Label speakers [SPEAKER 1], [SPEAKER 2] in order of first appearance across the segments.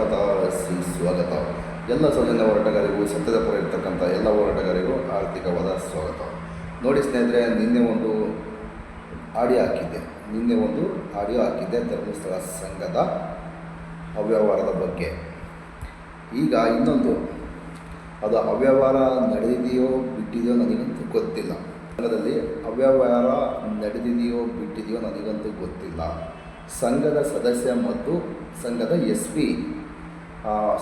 [SPEAKER 1] ಸ್ವಾಗತ. ಎಲ್ಲ ಸೌಜನ್ಯ ಹೋರಾಟಗಾರರಿಗೂ, ಸತ್ಯದ ಪರ ಇರ್ತಕ್ಕಂಥ ಎಲ್ಲ ಹೋರಾಟಗಾರರಿಗೂ ಆರ್ಥಿಕವಾದ ಸ್ವಾಗತ. ನೋಡಿ ಸ್ನೇಹಿತರೆ, ನಿನ್ನೆ ಒಂದು ಆಡಿಯೋ ಹಾಕಿದ್ದೆ ಧರ್ಮಸ್ಥಳ ಸಂಘದ ಅವ್ಯವಹಾರದ ಬಗ್ಗೆ. ಈಗ ಇನ್ನೊಂದು, ಅದು ಅವ್ಯವಹಾರ ನಡೆದಿದೆಯೋ ಬಿಟ್ಟಿದೆಯೋ ನನಗಂತೂ ಗೊತ್ತಿಲ್ಲ. ಸಂಘದಲ್ಲಿ ಅವ್ಯವಹಾರ ನಡೆದಿದೆಯೋ ಬಿಟ್ಟಿದೆಯೋ ನನಗಂತೂ ಗೊತ್ತಿಲ್ಲ. ಸಂಘದ ಸದಸ್ಯ ಮತ್ತು ಸಂಘದ SP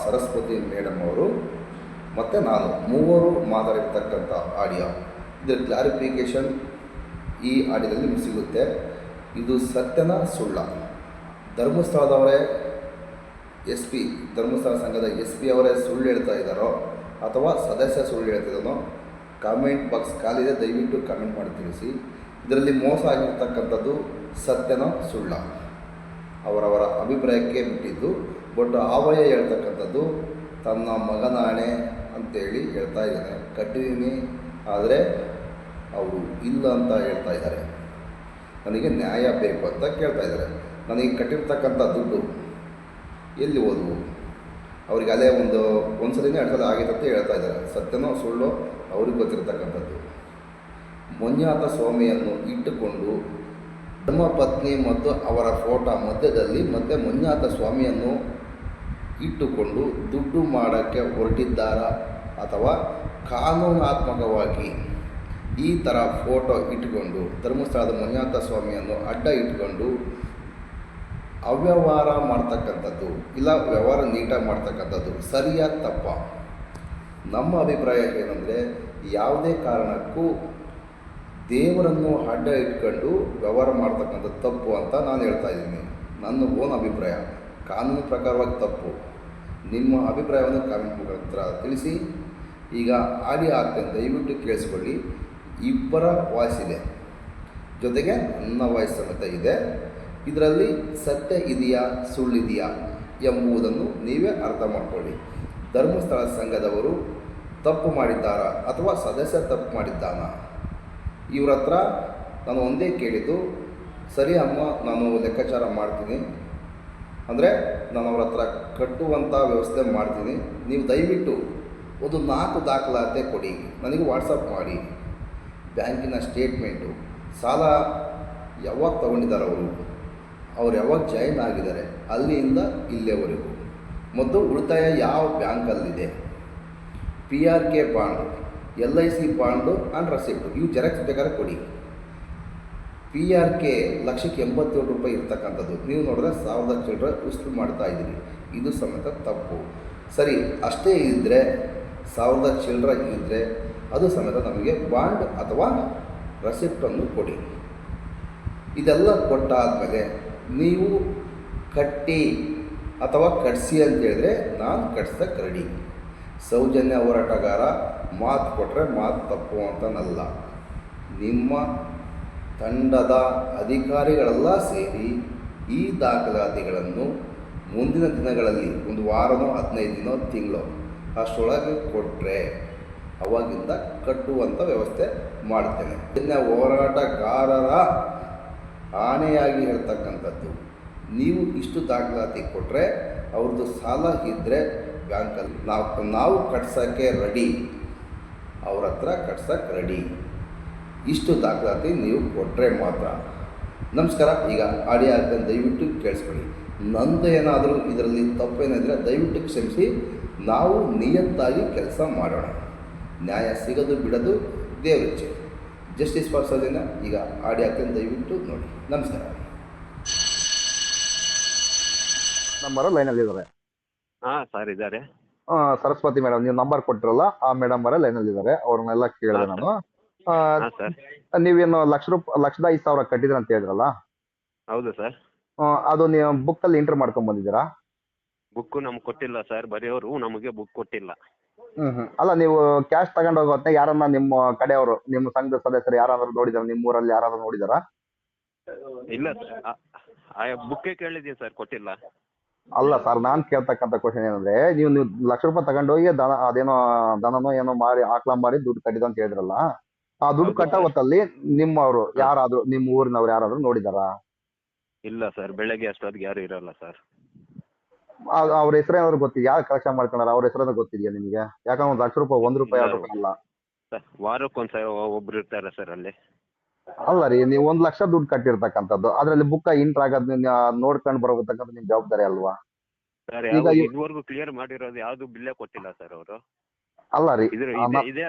[SPEAKER 1] ಸರಸ್ವತಿ ಮೇಡಮ್ ಅವರು ಮತ್ತು ನಾನು ಮೂವರು ಮಾತಾಡಿರ್ತಕ್ಕಂಥ ಆಡಿಯೋ. ಇದರ ಕ್ಲಾರಿಫಿಕೇಷನ್ ಈ ಆಡಿಯೋದಲ್ಲಿ ನಿಮಗೆ ಸಿಗುತ್ತೆ. ಇದು ಸತ್ಯನ ಸುಳ್ಳ? ಧರ್ಮಸ್ಥಳದವರೇ ಧರ್ಮಸ್ಥಳ ಸಂಘದ SP ಅವರೇ ಸುಳ್ಳು ಹೇಳ್ತಾ ಇದ್ದಾರೋ ಅಥವಾ ಸದಸ್ಯ ಸುಳ್ಳು ಹೇಳ್ತಿದ್ದಾನೋ? ಕಾಮೆಂಟ್ ಬಾಕ್ಸ್ ಖಾಲಿದೆ, ದಯವಿಟ್ಟು ಕಾಮೆಂಟ್ ಮಾಡಿ ತಿಳಿಸಿ. ಇದರಲ್ಲಿ ಮೋಸ ಆಗಿರ್ತಕ್ಕಂಥದ್ದು ಸತ್ಯನ ಸುಳ್ಳ? ಅವರವರ ಅಭಿಪ್ರಾಯಕ್ಕೆ ಬಿಟ್ಟಿದ್ದು. ಬಟ್ ಆವಯ ಹೇಳ್ತಕ್ಕಂಥದ್ದು ತನ್ನ ಮಗನಾಣೆ ಅಂತೇಳಿ ಹೇಳ್ತಾ ಇದ್ದಾನೆ. ಕಟ್ಟಿದ್ದೀನಿ, ಆದರೆ ಅವರು ಇಲ್ಲ ಅಂತ ಹೇಳ್ತಾ ಇದ್ದಾರೆ. ನನಗೆ ನ್ಯಾಯ ಬೇಕು ಅಂತ ಕೇಳ್ತಾ ಇದ್ದಾರೆ. ನನಗೆ ಕಟ್ಟಿರ್ತಕ್ಕಂಥ ದುಡ್ಡು ಎಲ್ಲಿ ಹೋದವು? ಅವ್ರಿಗೆ ಅಲ್ಲೇ ಒಂದು ಸಲಿನೇ 2 ಸಲ ಆಗಿದೆ ಅಂತ ಹೇಳ್ತಾ ಇದ್ದಾರೆ. ಸತ್ಯನೋ ಸುಳ್ಳು ಅವ್ರಿಗೆ ಗೊತ್ತಿರತಕ್ಕಂಥದ್ದು. ಮಂಜುನಾಥ ಸ್ವಾಮಿಯನ್ನು ಇಟ್ಟುಕೊಂಡು ಧರ್ಮಪತ್ನಿ ಮತ್ತು ಅವರ ಫೋಟೋ ಮಧ್ಯದಲ್ಲಿ ಮತ್ತು ಮಂಜುನಾಥ ಸ್ವಾಮಿಯನ್ನು ಇಟ್ಟುಕೊಂಡು ದುಡ್ಡು ಮಾಡೋಕ್ಕೆ ಹೊರಟಿದ್ದಾರಾ ಅಥವಾ ಕಾನೂನಾತ್ಮಕವಾಗಿ ಈ ಥರ ಫೋಟೋ ಇಟ್ಟುಕೊಂಡು ಧರ್ಮಸ್ಥಳದ ಮಂಜುನಾಥ ಸ್ವಾಮಿಯನ್ನು ಅಡ್ಡ ಇಟ್ಕೊಂಡು ಅವ್ಯವಹಾರ ಮಾಡ್ತಕ್ಕಂಥದ್ದು ಇಲ್ಲ ವ್ಯವಹಾರ ನೀಟಾಗಿ ಮಾಡ್ತಕ್ಕಂಥದ್ದು ಸರಿಯಾ ತಪ್ಪ? ನಮ್ಮ ಅಭಿಪ್ರಾಯ ಏನಂದರೆ, ಯಾವುದೇ ಕಾರಣಕ್ಕೂ ದೇವರನ್ನು ಅಡ್ಡ ಇಟ್ಕೊಂಡು ವ್ಯವಹಾರ ಮಾಡ್ತಕ್ಕಂಥದ್ದು ತಪ್ಪು ಅಂತ ನಾನು ಹೇಳ್ತಾ ಇದ್ದೀನಿ. ನನ್ನ ಓನ್ ಅಭಿಪ್ರಾಯ. ಕಾನೂನು ಪ್ರಕಾರವಾಗಿ ತಪ್ಪು. ನಿಮ್ಮ ಅಭಿಪ್ರಾಯವನ್ನು ಕಾಮೆಂಟ್ ಮುಖಾಂತರ ತಿಳಿಸಿ. ಈಗ ಆಡಿಯೋ ಆಗ್ತದೆ, ದಯವಿಟ್ಟು ಕೇಳಿಸ್ಕೊಳ್ಳಿ. ಇಬ್ಬರ ವಾಯ್ಸ್ ಇದೆ, ಜೊತೆಗೆ ನನ್ನ ವಾಯ್ಸ್ ಸಮೇತ ಇದೆ. ಇದರಲ್ಲಿ ಸತ್ಯ ಇದೆಯಾ ಸುಳ್ಳಿದೆಯಾ ಎಂಬುದನ್ನು ನೀವೇ ಅರ್ಥ ಮಾಡಿಕೊಳ್ಳಿ. ಧರ್ಮಸ್ಥಳ ಸಂಘದವರು ತಪ್ಪು ಮಾಡಿದ್ದಾರಾ ಅಥವಾ ಸದಸ್ಯ ತಪ್ಪು ಮಾಡಿದ್ದಾನಾ? ಇವ್ರ ಹತ್ರ ನಾನು ಒಂದೇ ಕೇಳಿದ್ದು, ಸರಿ ಅಮ್ಮ, ನಾನು ಲೆಕ್ಕಾಚಾರ ಮಾಡ್ತೀನಿ, ಅಂದರೆ ನಾನು ಅವ್ರ ಹತ್ರ ಕಟ್ಟುವಂಥ ವ್ಯವಸ್ಥೆ ಮಾಡ್ತೀನಿ. ನೀವು ದಯವಿಟ್ಟು ಒಂದು 4 ದಾಖಲಾತಿ ಕೊಡಿ, ನನಗೆ ವಾಟ್ಸಪ್ ಮಾಡಿ. ಬ್ಯಾಂಕಿನ ಸ್ಟೇಟ್ಮೆಂಟು, ಸಾಲ ಯಾವಾಗ ತೊಗೊಂಡಿದ್ದಾರೆ ಅವ್ರು ಯಾವಾಗ ಜಾಯಿನ್ ಆಗಿದ್ದಾರೆ ಅಲ್ಲಿಂದ ಇಲ್ಲಿಯವರೆಗೂ, ಮತ್ತು ಉಳಿತಾಯ ಯಾವ ಬ್ಯಾಂಕಲ್ಲಿದೆ, PRK bond, LIC bond and receipt, ಇವು ಜೆರಾಕ್ಸ್ ಬೇಕಾದ್ರೆ ಕೊಡಿ. PRK ₹1,87,000 ಇರ್ತಕ್ಕಂಥದ್ದು ನೀವು ನೋಡಿದ್ರೆ 1000 ಚಿಲ್ಲರೆ ವಸೂಲು ಮಾಡ್ತಾ ಇದ್ದೀರಿ. ಇದು ಸಮೇತ ತಪ್ಪು. ಸರಿ, ಅಷ್ಟೇ ಇದ್ದರೆ 1000 ಚಿಲ್ಲರೆ ಇದ್ದರೆ ಅದು ಸಮೇತ ನಮಗೆ ಬಾಂಡ್ ಅಥವಾ ರಸೀಪ್ಟನ್ನು ಕೊಡಿ. ಇದೆಲ್ಲ ಕೊಟ್ಟಾದಮೇಲೆ ನೀವು ಕಟ್ಟಿ ಅಥವಾ ಕಟ್ಸಿ ಅಂತ ಹೇಳಿದ್ರೆ ನಾನು ಕಟ್ಸಕ್ಕೆ ರೆಡಿ. ಸೌಜನ್ಯ ಹೋರಾಟಗಾರ ಮಾತು ಕೊಟ್ಟರೆ ಮಾತು ತಪ್ಪು ಅಂತನಲ್ಲ. ನಿಮ್ಮ ತಂಡದ ಅಧಿಕಾರಿಗಳೆಲ್ಲ ಸೇರಿ ಈ ದಾಖಲಾತಿಗಳನ್ನು ಮುಂದಿನ ದಿನಗಳಲ್ಲಿ, ಒಂದು ವಾರನೋ 15 ದಿನೋ ತಿಂಗಳು ಅಷ್ಟರೊಳಗೆ ಕೊಟ್ಟರೆ ಅವಾಗಿಂದ ಕಟ್ಟುವಂಥ ವ್ಯವಸ್ಥೆ ಮಾಡ್ತೇನೆ. ಸೌಜನ್ಯ ಹೋರಾಟಗಾರರ ಆಣೆಯಾಗಿ ಹೇಳ್ತಕ್ಕಂಥದ್ದು, ನೀವು ಇಷ್ಟು ದಾಖಲಾತಿ ಕೊಟ್ಟರೆ ಅವ್ರದ್ದು ಸಾಲ ಇದ್ದರೆ ಬ್ಯಾಂಕಲ್ಲಿ ನಾವು ಕಟ್ಸೋಕ್ಕೆ ರೆಡಿ, ಅವ್ರ ಹತ್ರ ಕಟ್ಸೋಕ್ಕೆ ರೆಡಿ. ಇಷ್ಟು ದಾಖಲಾತಿ ನೀವು ಕೊಟ್ಟರೆ ಮಾತ್ರ. ನಮಸ್ಕಾರ. ಈಗ ಆಡಿಯೋ ಆಗ್ತದೆ, ದಯವಿಟ್ಟು ಕೇಳಿಸ್ಕೊಳ್ಳಿ. ನಂದು ಏನಾದರೂ ಇದರಲ್ಲಿ ತಪ್ಪೇನಿದ್ರೆ ದಯವಿಟ್ಟು ಕ್ಷಮಿಸಿ. ನಾವು ನಿಯತ್ತಾಗಿ ಕೆಲಸ ಮಾಡೋಣ. ನ್ಯಾಯ ಸಿಗೋದು ಬಿಡೋದು ದೇವರಿಚ್ಛೆ. Justice for Soujanya. ಈಗ ಆಡಿಯೋ ಆಗ್ತದೆ, ದಯವಿಟ್ಟು ನೋಡಿ. ನಮಸ್ಕಾರ.
[SPEAKER 2] ನಂಬರ್ ಲೈನಲ್ಲಿದ್ದಾರೆ.
[SPEAKER 3] ಹಾಂ ಸರ್, ಇದ್ದಾರೆ.
[SPEAKER 2] ಸರಸ್ವತಿ ಮೇಡಮ್, ನೀವು ನಂಬರ್ ಕೊಟ್ಟಿರಲ್ಲ, ಆ ಮೇಡಮ್ ಅವರೇ ಲೈನಲ್ಲಿದ್ದಾರೆ. ಅವ್ರನ್ನೆಲ್ಲ ಕೇಳಿದೆ ನಾನು.
[SPEAKER 3] ಸರ್,
[SPEAKER 2] ನೀವೇನು ₹1,05,000 ಕಟ್ಟಿದ್ರಿ ಅಂತ ಹೇಳಿದ್ರಲ್ಲ?
[SPEAKER 3] ಹೌದು ಸರ್.
[SPEAKER 2] ಅದು ನೀವು ಬುಕ್ಕಲ್ಲಿ ಎಂಟ್ರ್ ಮಾಡ್ಕೊಂಡ್ ಬಂದಿದ್ದೀರಾ?
[SPEAKER 3] ಬುಕ್ಕು ನಮ್ಗೆ ಕೊಟ್ಟಿಲ್ಲ ಸರ್, ಬರೆಯೋರು ನಮಗೆ ಬುಕ್ ಕೊಟ್ಟಿಲ್ಲ.
[SPEAKER 2] ಅಲ್ಲ, ನೀವು ಕ್ಯಾಶ್ ತಗೊಂಡು ಹೋಗೋತ್ತೆ ಯಾರನ್ನ ನಿಮ್ಮ ಕಡೆಯವರು, ನಿಮ್ಮ ಸಂಘದ ಸದಸ್ಯರು ಯಾರಾದ್ರೂ ನೋಡಿದಾರ? ನಿಮ್ಮ ಊರಲ್ಲಿ ಯಾರಾದ್ರೂ ನೋಡಿದಾರಾ?
[SPEAKER 3] ಇಲ್ಲ ಸರ್, ಆ ಬುಕ್ಕೇ ಕೇಳಿದ್ದೀವಿ ಸರ್, ಕೊಟ್ಟಿಲ್ಲ.
[SPEAKER 2] ಅಲ್ಲ ಸರ್, ನಾನು ಕೇಳ್ತಕ್ಕಂಥ ಕ್ವಶನ್ ಏನಂದ್ರೆ, ನೀವು ₹1,00,000 ತಗೊಂಡೋಗಿ ಅದೇನೋ ದನನೋ ಏನೋ ಮಾರಿ ಆಕಳ ಮಾರಿ ದುಡ್ಡು ಕಟ್ಟಿದ ಅಂತ ಹೇಳಿದ್ರಲ್ಲ, ಆ ದುಡ್ಡು ಕಟ್ಟೋ ಹೊತ್ತಲ್ಲಿ ನಿಮ್ಮವರು ಯಾರಾದ್ರೂ, ನಿಮ್ಮ ಊರಿನವ್ರು ಯಾರಾದ್ರೂ ನೋಡಿದಾರಾ?
[SPEAKER 3] ಇಲ್ಲ ಸರ್, ಬೆಳಗ್ಗೆ ಅಷ್ಟೊತ್ತಿಗೆ ಯಾರು ಇರಲ್ಲ ಸರ್.
[SPEAKER 2] ಅವ್ರ ಹೆಸರೇನಾದ್ರು ಗೊತ್ತಿದ್ಯಾ? ಯಾರು ಕಲೆಕ್ಷನ್ ಮಾಡ್ಕೊಂಡಾರ ಅವ್ರ ಹೆಸರೇನಾದ್ರು ಗೊತ್ತಿದ್ಯಾ ನಿಮಗೆ? ಯಾಕಂದ್ರೆ ₹1,00,000 ₹1
[SPEAKER 3] ಇಲ್ಲ
[SPEAKER 2] ₹2 ಅಲ್ಲ.
[SPEAKER 3] ಸರ್, ವಾರಕ್ಕೊಂದ್ಸಲ ಒಬ್ರು ಇರ್ತಾರೆ ಸರ್ ಅಲ್ಲಿ.
[SPEAKER 2] ಅಲ್ಲ ರೀ, ನೀವು 1,00,000 ದುಡ್ಡು ಕಟ್ಟಿರ್ತಕ್ಕಂಥದ್ದು, ಅದ್ರಲ್ಲಿ ಬುಕ್ ಇಂಟರ್ ಆಗೋದ್ ನೋಡ್ಕೊಂಡು ಬರಬೇಕಂತ ನಿಮ್ ಜವಾಬ್ದಾರಿ ಅಲ್ವಾ?
[SPEAKER 3] ಸರ್
[SPEAKER 2] ಈಗ
[SPEAKER 3] ಇದುವರೆಗೂ ಕ್ಲಿಯರ್ ಮಾಡಿರೋದು ಯಾವ್ದು ಬಿಲ್ಲೇ ಕೊಟ್ಟಿಲ್ಲ ಸರ್ ಅವರು.
[SPEAKER 2] ಅಲ್ಲ ರೀ,
[SPEAKER 3] ಇದೇ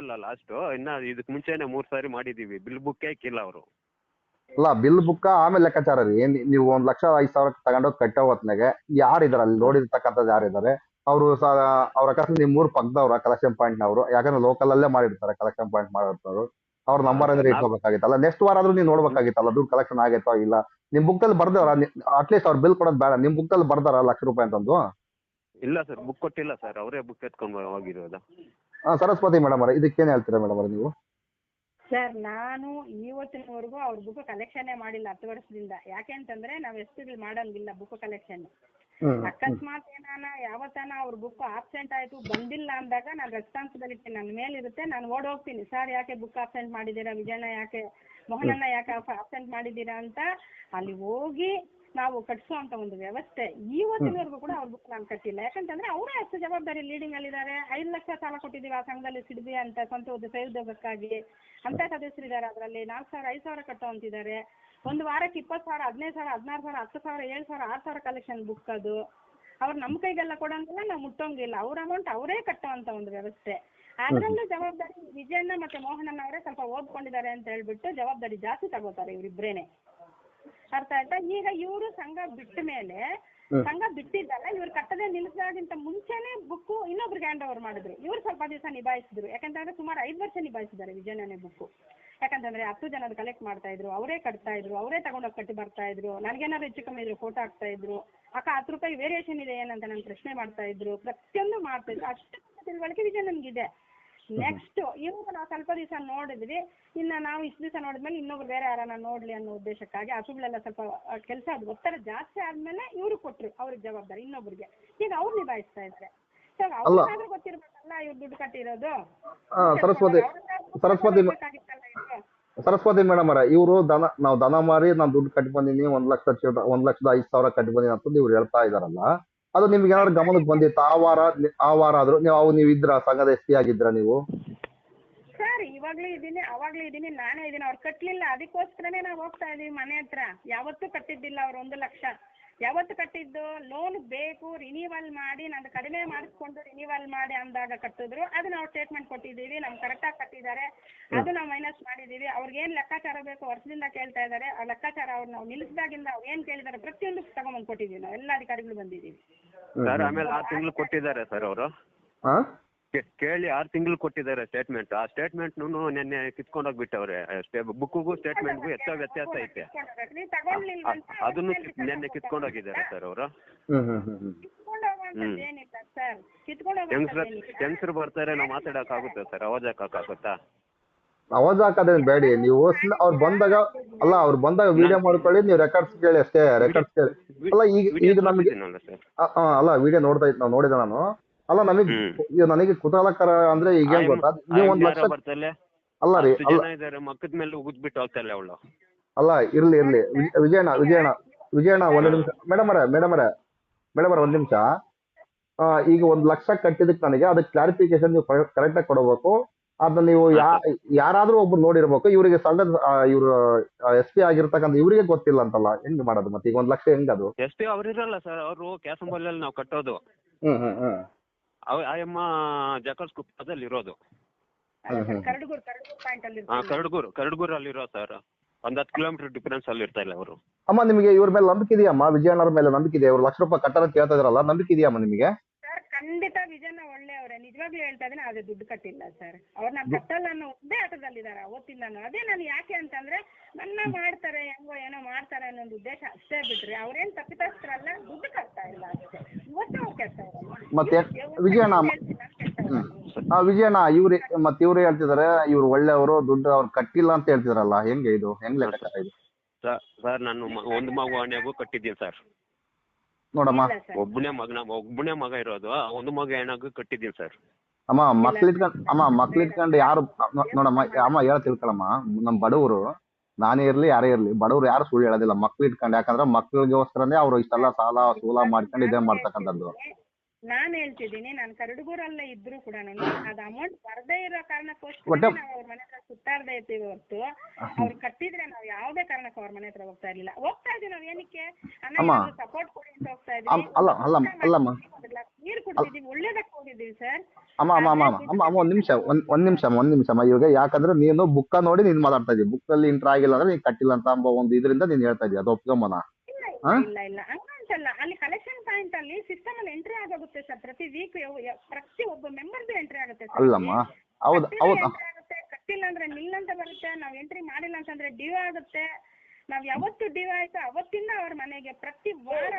[SPEAKER 3] ಅಲ್ಲ ಲಾಸ್ಟ್. ಇನ್ನ ಇದಕ್ ಮುಂಚೆನೆ 3 ಸಾರಿ ಮಾಡಿದೀವಿ, ಬಿಲ್ ಬುಕ್ಕೇ ಇಕ್ಕಿಲ್ಲ ಅವರು.
[SPEAKER 2] ಅಲ್ಲ ಬಿಲ್ ಬುಕ್ ಆಮೇಲೆ ಲೆಕ್ಕಾಚಾರ ರೀ. ನೀವು 1,05,000 ತಗೊಂಡೋಗಿ ಕಟ್ಟೋ ಹೊತ್ನಾಗೆ ಯಾರಿದಾರೆ ಅಲ್ಲಿ ನೋಡಿರ್ತಕ್ಕಂಥದ್ದು ಯಾರಿದ್ದಾರೆ? ಅವರು ಅವ್ರ ಅಕಸ್ಮಾತ್ ನಿಮ್ ಊರ್ ಪಕ್ಕದವ್ರ ಕಲೆಕ್ಷನ್ ಪಾಯಿಂಟ್ ನವರು? ಯಾಕಂದ್ರೆ ಲೋಕಲ್ ಅಲ್ಲೇ ಮಾಡಿರ್ತಾರೆ ಕಲೆಕ್ಷನ್ ಪಾಯಿಂಟ್ ಮಾಡಿರ್ತಾರೆ. ಅವ್ರ ನಂಬರ್ ಅಂದ್ರೆ ಇಟ್ಕೋಬೇಕಾಗಿತ್ತಲ್ಲ. ನೆಕ್ಸ್ಟ್ ವಾರ ಆದ್ರೂ ನೀವು ನೋಡ್ಬೇಕಾಗಿತ್ತಲ್ಲ ದುಡ್ಡು ಕಲೆಕ್ಷನ್ ಆಗೈತೋ ಇಲ್ಲ. ನಿಮ್ ಬುಕ್ ಅಲ್ಲಿ ಬರ್ದವ್ರ? ಅಟ್ಲೀಸ್ಟ್ ಅವ್ರ ಬಿಲ್ ಕೊಡೋದು ಬೇಡ, ನಿಮ್ ಬುಕ್ ಅಲ್ಲಿ ಬರ್ದಾರ ₹1,00,000 ಅಂತಂದು?
[SPEAKER 3] ಇಲ್ಲ ಸರ್, ಬುಕ್ ಕೊಟ್ಟಿಲ್ಲ ಸರ್, ಅವರೇ ಬುಕ್ ಎತ್ಕೊಂಡು ಹೋಗಿರೋದು.
[SPEAKER 2] ಸರಸ್ವತಿ ಮೇಡಮ್ ಅವರೇ, ಇದಕ್ಕೇನ್ ಹೇಳ್ತೀರಾ ಮೇಡಮ್ ಅವರೇ ನೀವು?
[SPEAKER 4] ಸರ್, ನಾನು ಇವತ್ತಿನವರೆಗೂ ಅವ್ರ ಬುಕ್ ಕಲೆಕ್ಷನ್ನೇ ಮಾಡಿಲ್ಲ 10 ವರ್ಷದಿಂದ. ಯಾಕೆ ಅಂತಂದ್ರೆ ನಾವು ಎಷ್ಟು ಮಾಡಂಗಿಲ್ಲ ಬುಕ್ ಕಲೆಕ್ಷನ್. ಅಕಸ್ಮಾತ್ ಏನಾನ ಯಾವತ್ತಾನ ಅವ್ರ ಬುಕ್ ಆಬ್ಸೆಂಟ್ ಆಯ್ತು ಬಂದಿಲ್ಲ ಅಂದಾಗ ನಾನು ರೆಸ್ಪಾನ್ಸಿಬಿಲಿಟಿ ನನ್ನ ಮೇಲಿರುತ್ತೆ. ನಾನು ಓಡ್ ಹೋಗ್ತೀನಿ, ಸರ್ ಯಾಕೆ ಬುಕ್ ಆಬ್ಸೆಂಟ್ ಮಾಡಿದ್ದೀರಾ, ವಿಜಯಣ್ಣ ಯಾಕೆ, ಮೋಹನಣ್ಣ ಯಾಕೆ ಆಬ್ಸೆಂಟ್ ಮಾಡಿದ್ದೀರಾ ಅಂತ ಅಲ್ಲಿ ಹೋಗಿ ನಾವು ಕಟ್ಸುವಂತ ಒಂದು ವ್ಯವಸ್ಥೆ ಇವತ್ತಿನವರೆಗೂ ಕೂಡ ಅವ್ರ ಬುಕ್ ನಾನು ಕಟ್ಟಿಲ್ಲ. ಯಾಕಂತಂದ್ರೆ ಅವರೇ ಅಷ್ಟು ಜವಾಬ್ದಾರಿ ಲೀಡಿಂಗ್ ಅಲ್ಲಿದ್ದಾರೆ. 5 ಲಕ್ಷ ಸಾಲ ಕೊಟ್ಟಿದ್ದೀವಿ ಆ ಸಂಘದಲ್ಲಿ ಸಿಡ್ಬಿ ಅಂತ ಸ್ವಂತ ಉದ್ಯೋಗಕ್ಕಾಗಿ ಅಂತ ಸದಸ್ಯರಿದ್ದಾರೆ. ಅದರಲ್ಲಿ 4,000 5,000 ಕಟ್ಟೋ ಅಂತಿದ್ದಾರೆ. ಒಂದು ವಾರಕ್ಕೆ 20,000 15,000 16,000 10,000 7,000 6,000 ಕಲೆಕ್ಷನ್ ಬುಕ್. ಅದು ಅವ್ರು ನಮ್ಮ ಕೈಗೆಲ್ಲ ಕೊಡಂಗಿಲ್ಲ, ನಾವು ಮುಟ್ಟೋಂಗಿಲ್ಲ. ಅವ್ರ ಅಮೌಂಟ್ ಅವರೇ ಕಟ್ಟುವಂತ ಒಂದು ವ್ಯವಸ್ಥೆ. ಅದರಲ್ಲೂ ಜವಾಬ್ದಾರಿ ವಿಜಯಣ್ಣ ಮತ್ತೆ ಮೋಹನಣ್ಣ ಅವರೇ ಸ್ವಲ್ಪ ಓದ್ಕೊಂಡಿದ್ದಾರೆ ಅಂತ ಹೇಳ್ಬಿಟ್ಟು ಜವಾಬ್ದಾರಿ ಜಾಸ್ತಿ ತಗೋತಾರೆ ಇವರಿಬ್ರೇನೆ. ಅರ್ಥ ಆಯ್ತಾ? ಈಗ ಇವರು ಸಂಘ ಬಿಟ್ಟ ಮೇಲೆ, ಸಂಘ ಬಿಟ್ಟಿದ್ದಲ್ಲ, ಇವ್ರು ಕಟ್ಟದೆ ನಿಲ್ಲಿಸೋದಕ್ಕಿಂತ ಮುಂಚೆನೆ ಬುಕ್ ಇನ್ನೊಬ್ರಿಗೆ ಹ್ಯಾಂಡ್ ಓವರ್ ಮಾಡಿದ್ರು. ಇವ್ರು ಸ್ವಲ್ಪ ದಿವಸ ನಿಭಾಯಿಸಿದ್ರು. ಯಾಕಂತಂದ್ರೆ ಸುಮಾರು 5 ವರ್ಷ ನಿಭಾಯಿಸಿದ್ದಾರೆ ವಿಜಯಣ್ಣನೇ ಬುಕ್. ಯಾಕಂತಂದ್ರೆ 10 ಜನದ ಕಲೆಕ್ಟ್ ಮಾಡ್ತಾ ಇದ್ರು, ಅವರೇ ಕಟ್ತಾ ಇದ್ರು, ಅವರೇ ತಗೊಂಡೋಗಿ ಕಟ್ಟಿ ಬರ್ತಾ ಇದ್ರು. ನನಗೇನಾದ್ರು ಹೆಚ್ಚು ಕಮ್ಮಿ ಇದ್ರು ಫೋಟೋ ಹಾಕ್ತಾ ಇದ್ರು. ಅಕ್ಕ ₹10 ವೇರಿಯೇಷನ್ ಇದೆ ಏನಂತ ನಾನು ಪ್ರಶ್ನೆ ಮಾಡ್ತಾ ಇದ್ರು. ಪ್ರತಿಯೊಂದು ಮಾಡ್ತಾ ಇದ್ರು. ಅಷ್ಟು ತಿಳುವಳಿಕೆ ವಿಜಯ ನನ್ಗಿದೆ. ನೆಕ್ಸ್ಟ್ ಇವಾಗ ನಾವು ಸ್ವಲ್ಪ ದಿವಸ ನೋಡಿದ್ವಿ. ಇನ್ನು ನಾವು ಇಷ್ಟು ದಿವಸ ನೋಡಿದ್ಮೇಲೆ ಇನ್ನೊಬ್ರು ಬೇರೆ ಯಾರನ್ನ ನೋಡ್ಲಿ ಅನ್ನೋ ಉದ್ದೇಶಕ್ಕಾಗಿ ಹಸುಗಳೆಲ್ಲ ಸ್ವಲ್ಪ ಕೆಲಸ ಅದು ಒತ್ತಡ ಜಾಸ್ತಿ ಆದ್ಮೇಲೆ ಇವ್ರು ಕೊಟ್ರು ಅವ್ರಿಗೆ ಜವಾಬ್ದಾರಿ ಇನ್ನೊಬ್ರಿಗೆ. ಈಗ ಅವ್ರು ನಿಭಾಯಿಸ್ತಾ ಇದ್ದಾರೆ. ಅವ್ರಿಗಾದ್ರೂ ಗೊತ್ತಿರ್ಬೇಕಲ್ಲ ಇವ್ರು ದುಡ್ಡು ಕಟ್ಟಿರೋದು.
[SPEAKER 2] ಸರಸ್ವತಿ ಮೇಡಮ್ ಅವರ, ಇವರು ನಾವು ದನ ಮಾರಿ ನಾನು ದುಡ್ಡು ಕಟ್ಟಿ ಬಂದಿನಿ 1,05,000 ಕಟ್ಟಿ ಬಂದಿನಿ ಅಂತ ಇವ್ರು ಹೇಳ್ತಾ ಇದಾರಲ್ಲ, ಅದು ನಿಮ್ಗೆ ಏನಾದ್ರು ಗಮನಕ್ಕೆ ಬಂದಿತ್ತು? ಆ ವಾರ ಆದ್ರೂ ನೀವು ಇದ್ರ ಸಂಘದ ಎಸ್ ಪಿ ಆಗಿದ್ರ ನೀವು?
[SPEAKER 4] ಸರ್ ಇವಾಗ್ಲೂ ಇದೀನಿ, ಅವಾಗ್ಲೂ ಇದೀನಿ, ನಾನೇ ಇದೀನಿ. ಅವ್ರು ಕಟ್ಲಿಲ್ಲ, ಅದಕ್ಕೋಸ್ಕರನೇ ನಾವು ಹೋಗ್ತಾ ಇದೀವಿ ಮನೆ ಹತ್ರ. ಯಾವತ್ತೂ ಕಟ್ಟಿದ್ದಿಲ್ಲ ಅವ್ರು 1 ಲಕ್ಷ. ಯಾವತ್ತು ಕಟ್ಟಿದ್ದು ಲೋನ್ ಬೇಕು ರಿನಿವಲ್ ಮಾಡಿ, ನಂದು ಕಡಿಮೆ ಮಾಡಿಸ್ಕೊಂಡು ರಿನಿವಲ್ ಮಾಡಿ ಅಂದಾಗ ಕಟ್ಟಿದ್ರು. ಅದು ನಾವು ಸ್ಟೇಟ್ಮೆಂಟ್ ಕೊಟ್ಟಿದ್ದೀವಿ, ನಮ್ಗೆ ಕರೆಕ್ಟಾಗಿ ಕಟ್ಟಿದ್ದಾರೆ. ಅದು ನಾವು ಮೈನಸ್ ಮಾಡಿದ್ದೀವಿ. ಅವ್ರಿಗೇನು ಲೆಕ್ಕಾಚಾರ ಬೇಕು ವರ್ಷದಿಂದ ಕೇಳ್ತಾ ಇದ್ದಾರೆ. ಆ ಲೆಕ್ಕಾಚಾರ ಅವ್ರು ನಾವು ನಿಲ್ಲಿಸಿದಾಗಿಂದ ಅವ್ರು ಏನು ಕೇಳಿದ್ದಾರೆ ಪ್ರತಿಯೊಂದು ತಗೊಂಡ್ಬಂದು ಕೊಟ್ಟಿದ್ದೀವಿ. ನಾವು ಎಲ್ಲ ಅಧಿಕಾರಿಗಳು ಬಂದಿದ್ದೀವಿ
[SPEAKER 3] ಸರ್. ಆಮೇಲೆ 6 ತಿಂಗಳು ಕೊಟ್ಟಿದ್ದಾರೆ ಸರ್ ಅವರು. ಕೇಳಿ 6 ತಿಂಗಳು ಕೊಟ್ಟಿದ್ದಾರೆ ಸ್ಟೇಟ್ಮೆಂಟ್. ಆ ಸ್ಟೇಟ್ಮೆಂಟ್ ನಿನ್ನೆ ಕಿತ್ಕೊಂಡೋಗ್ಬಿಟ್ಟವ್ರೆ. ಬುಕ್ಕಿಗೂ ಸ್ಟೇಟ್ಮೆಂಟ್ಗೂ ವ್ಯತ್ಯಾಸ ಐತೆ. ಅದನ್ನು ನಿನ್ನೆ ಕಿತ್ಕೊಂಡೋಗಿದ್ದಾರೆ ಸರ್ ಅವರು. ಹೆಂಗಸರು ಬರ್ತಾರೆ, ನಾವು ಮಾತಾಡಕ್ಕಾಗುತ್ತೆ ಸರ್? ಅವಾಜ್ ಹಾಕಕ್ಕಾಗುತ್ತಾ?
[SPEAKER 2] ಅವಾಜ್ ಹಾಕೋದೇನು ಬೇಡಿ ನೀವು. ಅವ್ರು ಬಂದಾಗ ಅವ್ರು ಬಂದಾಗ ವಿಡಿಯೋ ಮಾಡ್ಕೊಳ್ಳಿ, ನೀವು ರೆಕಾರ್ಡ್ಸ್ ಕೇಳಿ ಅಷ್ಟೇ. ರೆಕಾರ್ಡ್ಸ್ ಕೇಳಿ ಅಲ್ಲ. ಈಗ ನಮಗೆ ಅಲ್ಲ ವಿಡಿಯೋ ನೋಡ್ತಾ ಇತ್ತು, ನಾವು ನೋಡಿದೆ ನಾನು. ಅಲ್ಲ ನನಗೆ ಕುತೂಹಲಕರ ಅಂದ್ರೆ ಈಗ ಏನ್ ಗೊತ್ತಾ, ನೀವು 1 ಲಕ್ಷ ಅಲ್ಲ ರೀ,
[SPEAKER 3] ಮಕ್ಕದ ಮೇಲೆ ಉಗಿದ್ಬಿಟ್ಟು ಹೋಗ್ತಾಳೆ ಅವಳು.
[SPEAKER 2] ಅಲ್ಲ ಇರ್ಲಿ ವಿಜಯಣ್ಣ 1 ನಿಮಿಷ ಮೇಡಮ್ ಅವರ 1 ನಿಮಿಷ. ಈಗ 1 ಲಕ್ಷ ಕಟ್ಟಿದಕ್ಕೆ ನನಗೆ ಅದಕ್ಕೆ ಕ್ಲಾರಿಫಿಕೇಶನ್ ನೀವು ಕರೆಕ್ಟ್ ಆಗಿ ಕೊಡಬೇಕು. ಅದನ್ನ ನೀವು ಯಾರಾದ್ರೂ ಒಬ್ರು ನೋಡಿರ್ಬೇಕು. ಇವರಿಗೆ ಸಂಘದ ಇವ್ರು ಎಸ್ ಪಿ ಆಗಿರ್ತಕ್ಕಂಥ ಇವರಿಗೆ ಗೊತ್ತಿಲ್ಲ ಅಂತಲ್ಲ, ಹೆಂಗ್ ಮಾಡೋದು ಮತ್ತೆ? ಈಗ 1 ಲಕ್ಷ ಹೆಂಗ್ ಅದು?
[SPEAKER 3] ಎಸ್ ಪಿ ಅವ್ರಿರಲ್ಲ ಸರ್, ಅವರು ಕ್ಯಾಸಂಬಲ್ಲಿ ನಾವು ಕಟ್ಟೋದು. ಆಯಮ್ಮ ಜಕರ್ಸ್ ಕುಪ್ಪದಲ್ಲಿ ಇರೋದು. ಕರಡ್ಗೂರಲ್ಲಿ ಇರೋ ಸರ್. 10 ಕಿಲೋಮೀಟರ್ ಡಿಫರೆನ್ಸ್ ಅಲ್ಲಿ ಇರ್ತಾ ಇಲ್ಲ ಅವರು.
[SPEAKER 2] ಅಮ್ಮ ನಿಮಗೆ ಇವ್ರ ಮೇಲೆ ನಂಬಿಕೆ ಇದೆಯಮ್ಮ? ವಿಜಯಣ್ಣವ್ರ ಮೇಲೆ ನಂಬಿಕೆ ಇದೆ? ಇವ್ರು ₹1,00,000 ಕಟ್ಟೋದು ಕೇಳ್ತಾ ಇದ್ರಲ್ಲ, ನಂಬಿಕೆ ಇದೆಯಮ್ಮ ನಿಮಗೆ?
[SPEAKER 4] ಖಂಡಿತ ವಿಜಯಣ್ಣ ಒಳ್ಳೆಯವ್ರೆ, ನಿಜವಾಗ್ಲೂ ಹೇಳ್ತಾ ಇದ್ದೀನಿ. ಅದೇ ದುಡ್ಡು ಕಟ್ಟಿಲ್ಲ ಸರ್. ಅವ್ರನ್ನ ಕಟ್ಟಲ್ಲ ಅನ್ನೋ ಒಂದೇ ಆಟದಲ್ಲಿದ್ದಾರೆ ಓದ್ತೀನಿ ನಾನು. ಅದೇ ನಾನು ಯಾಕೆ ಅಂತಂದ್ರೆ ನನ್ನ ಮಾಡ್ತಾರೆ ಹೆಂಗೋ ಏನೋ ಮಾಡ್ತಾರೆ ಅನ್ನೋ ಒಂದು ಉದ್ದೇಶ ಅಷ್ಟೇ ಬಿಟ್ರೆ ಅವ್ರೇನ್ ತಪ್ಪಿತಸ್ಥರಲ್ಲ, ದುಡ್ಡು ಕಟ್ತಾ ಇಲ್ಲ ಅಷ್ಟೇ. ಇವತ್ತು ಅವ್ರು ಕೆಡ್ತಾ ಇಲ್ಲ.
[SPEAKER 2] ಮತ್ತೆ ವಿಜಯಣ್ಣ ಇವ್ರು ಹೇಳ್ತಿದಾರೆ ಇವ್ರು ಒಳ್ಳೆಯವರು, ದುಡ್ಡು ಅವ್ರು ಕಟ್ಟಿಲ್ಲ ಅಂತ ಹೇಳ್ತಿದಾರಲ್ಲ, ಹೆಂಗೆ ಇದು? ಹೆಂಗ್ ಲೆಕ್ಕ ಇದು?
[SPEAKER 3] ಸರ್ ನಾನು 1 ಮಗು ಹಣೆಗೂ ಕಟ್ಟಿದ್ದೀನಿ ಸರ್.
[SPEAKER 2] ನೋಡಮ್ಮ,
[SPEAKER 3] ಒಬ್ಬನೇ ಮಗ ಇರೋದು. 1 ಮಗ ಹೆಣಗೂ ಕಟ್ಟಿದ್ದೀನಿ ಸರ್.
[SPEAKER 2] ಮಕ್ಳಿಟ್ಕೊಂಡು ಯಾರು ನೋಡಮ್ಮ, ಅಮ್ಮ ಹೇಳ ತಿಳ್ಕೊಳಮ್ಮ. ನಮ್ ಬಡವರು ನಾನೇ ಇರ್ಲಿ ಯಾರೇ ಇರ್ಲಿ ಬಡವ್ರು ಯಾರು ಸುಳ್ಳು ಹೇಳೋದಿಲ್ಲ ಮಕ್ಳು ಇಟ್ಕೊಂಡು, ಯಾಕಂದ್ರೆ ಮಕ್ಳಿಗೋಸ್ಕರನೇ ಅವ್ರು ಇಷ್ಟೆಲ್ಲ ಸಾಲ ಸೂಲ ಮಾಡ್ಕೊಂಡು ಇದೇ ಮಾಡ್ತಕ್ಕಂಥದ್ದು.
[SPEAKER 4] ನಾನ್ ಹೇಳ್ತಿದ್ದೀನಿ, ನಾನು ಕರಡುಗೂರಲ್ಲೇ ಇದ್ರು ಕೂಡ ಅದ್ ಅಮೌಂಟ್ ಬರ್ದೇ ಇರೋ ಕಾರಣಕ್ಕೋಸ್ಕರ
[SPEAKER 2] ಒಟ್ಟೆ
[SPEAKER 4] ನಾವು ಅವ್ರ ಮನೆ ಹತ್ರ ಸುತ್ತಾಡ್ತಾ ಇರ್ತೀವಿ ಹೊರತು ಅವ್ರು ಕಟ್ಟಿದ್ರೆ ನಾವು ಯಾವ್ದೇ ಕಾರಣಕ್ಕೂ ಅವ್ರ ಮನೆ ಹತ್ರ ಹೋಗ್ತಾ ಇರ್ಲಿಲ್ಲ. ಹೋಗ್ತಾ ಇದೀವಿ ನಾವ್ ಏನಕ್ಕೆ
[SPEAKER 2] ಅಮ್ಮ
[SPEAKER 4] ಸಪೋರ್ಟ್ ಕೊಡಿ ಅಂತ ಹೋಗ್ತಾ
[SPEAKER 2] ಅಲ್ಲಮ್ಮ
[SPEAKER 4] ನೀರ್ ಕುಡ್ತಿದೀವಿ, ಒಳ್ಳೇದಕ್ಕೆ ಹೋಗಿದ್ದೀವಿ ಸರ್.
[SPEAKER 2] ಅಮ್ಮ ಅಮ್ಮ ಅಮ್ಮ ಅಮ್ಮ ಅಮ್ಮ ಅಮ್ಮ ಒಂದ್ ನಿಮಿಷ ಅಮ್ಮ. ಇವಾಗ ಯಾಕಂದ್ರೆ ನೀನು ಬುಕ್ಕ ನೋಡಿ ನೀನ್ ಮಾತಾಡ್ತಾ ಇದೀವಿ, ಬುಕ್ ಅಲ್ಲಿ ಇಂಟರ್ ಆಗಿಲ್ಲ ಅಂದ್ರೆ ನೀನ್ ಕಟ್ಟಿಲ್ಲ ಅಂತ ಅಂಬ ಒಂದು ಇದರಿಂದ ನೀನ್ ಹೇಳ್ತಾ ಇದೀಯ, ಅದು ಒಪ್ಕೊಂಬನ?
[SPEAKER 4] ಇಲ್ಲ ಇಲ್ಲ ಹಂಗಂತಲ್ಲ, ಅಲ್ಲಿ ಕಲೆಕ್ಷನ್ ಪಾಯಿಂಟ್ ಅಲ್ಲಿ ಸಿಸ್ಟಮ್ ಅಲ್ಲಿ ಎಂಟ್ರಿ ಆಗೋಗುತ್ತೆ ಸರ್. ಪ್ರತಿ ವೀಕ್ ಪ್ರತಿ ಒಬ್ಬ ಮೆಂಬರ್ದು ಎಂಟ್ರಿ ಆಗುತ್ತೆ ಸರ್.
[SPEAKER 2] ಅಲ್ಲಮ್ಮ ಹೌದು ಹೌದು
[SPEAKER 4] ಕಟ್ಟಿಲ್ಲ ಅಂದ್ರೆ ನಿಲ್ ಅಂತ ಬರುತ್ತೆ, ನಾವ್ ಎಂಟ್ರಿ ಮಾಡಿಲ್ಲ ಅಂತಂದ್ರೆ ಡ್ಯೂ ಆಗುತ್ತೆ. ನಾವ್ ಯಾವತ್ತು ಡ್ಯೂ ಆಯ್ತು ಅವತ್ತಿಂದ ಅವ್ರ ಮನೆಗೆ ಪ್ರತಿ ವಾರ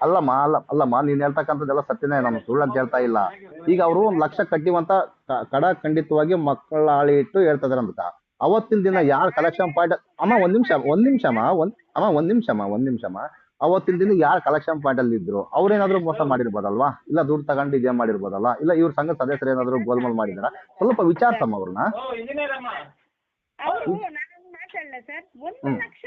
[SPEAKER 2] ಅಲ್ಲಮ್ಮ ನೀನ್ ಹೇಳ್ತಕ್ಕಂಥದ್ದೆಲ್ಲ ಸತ್ಯನೇ, ನಾನು ಸುಳ್ಳು ಅಂತ ಹೇಳ್ತಾ ಇಲ್ಲ. ಈಗ ಅವರು 1 ಲಕ್ಷ ಕಟ್ಟಿವಂತ ಕಡ ಖಂಡಿತವಾಗಿ ಮಕ್ಕಳ ಆಳಿ ಇಟ್ಟು ಹೇಳ್ತಾ ಇದಾರೆ ಅಂತ. ಅವತ್ತಿನ ದಿನ ಯಾರು ಕಲೆಕ್ಷನ್ ಪಾಯಿಂಟ್ ಅಮ್ಮ ಒಂದ್ ನಿಮಿಷಮ್ಮ ಅವತ್ತಿನ ದಿನ ಯಾರು ಕಲೆಕ್ಷನ್ ಪಾಯಿಂಟ್ ಅಲ್ಲಿ ಇದ್ರು ಅವ್ರೇನಾದ್ರು ಮೋಸ ಮಾಡಿರ್ಬೋದಲ್ವಾ? ಇಲ್ಲ ದುಡ್ಡು ತಗೊಂಡು ಇದೇ ಮಾಡಿರ್ಬೋದಲ್ಲ? ಇಲ್ಲ ಇವ್ರ ಸಂಘ ಸದಸ್ಯರು ಏನಾದ್ರು ಗೋಲ್ಮಾಲ್ ಮಾಡಿದಾರ? ಸ್ವಲ್ಪ ವಿಚಾರಿಸಮ್ಮ ಅವ್ರನ್ನ.
[SPEAKER 4] ಮಾತಾಡಲ್ಲ ಸರ್, 1 ಲಕ್ಷ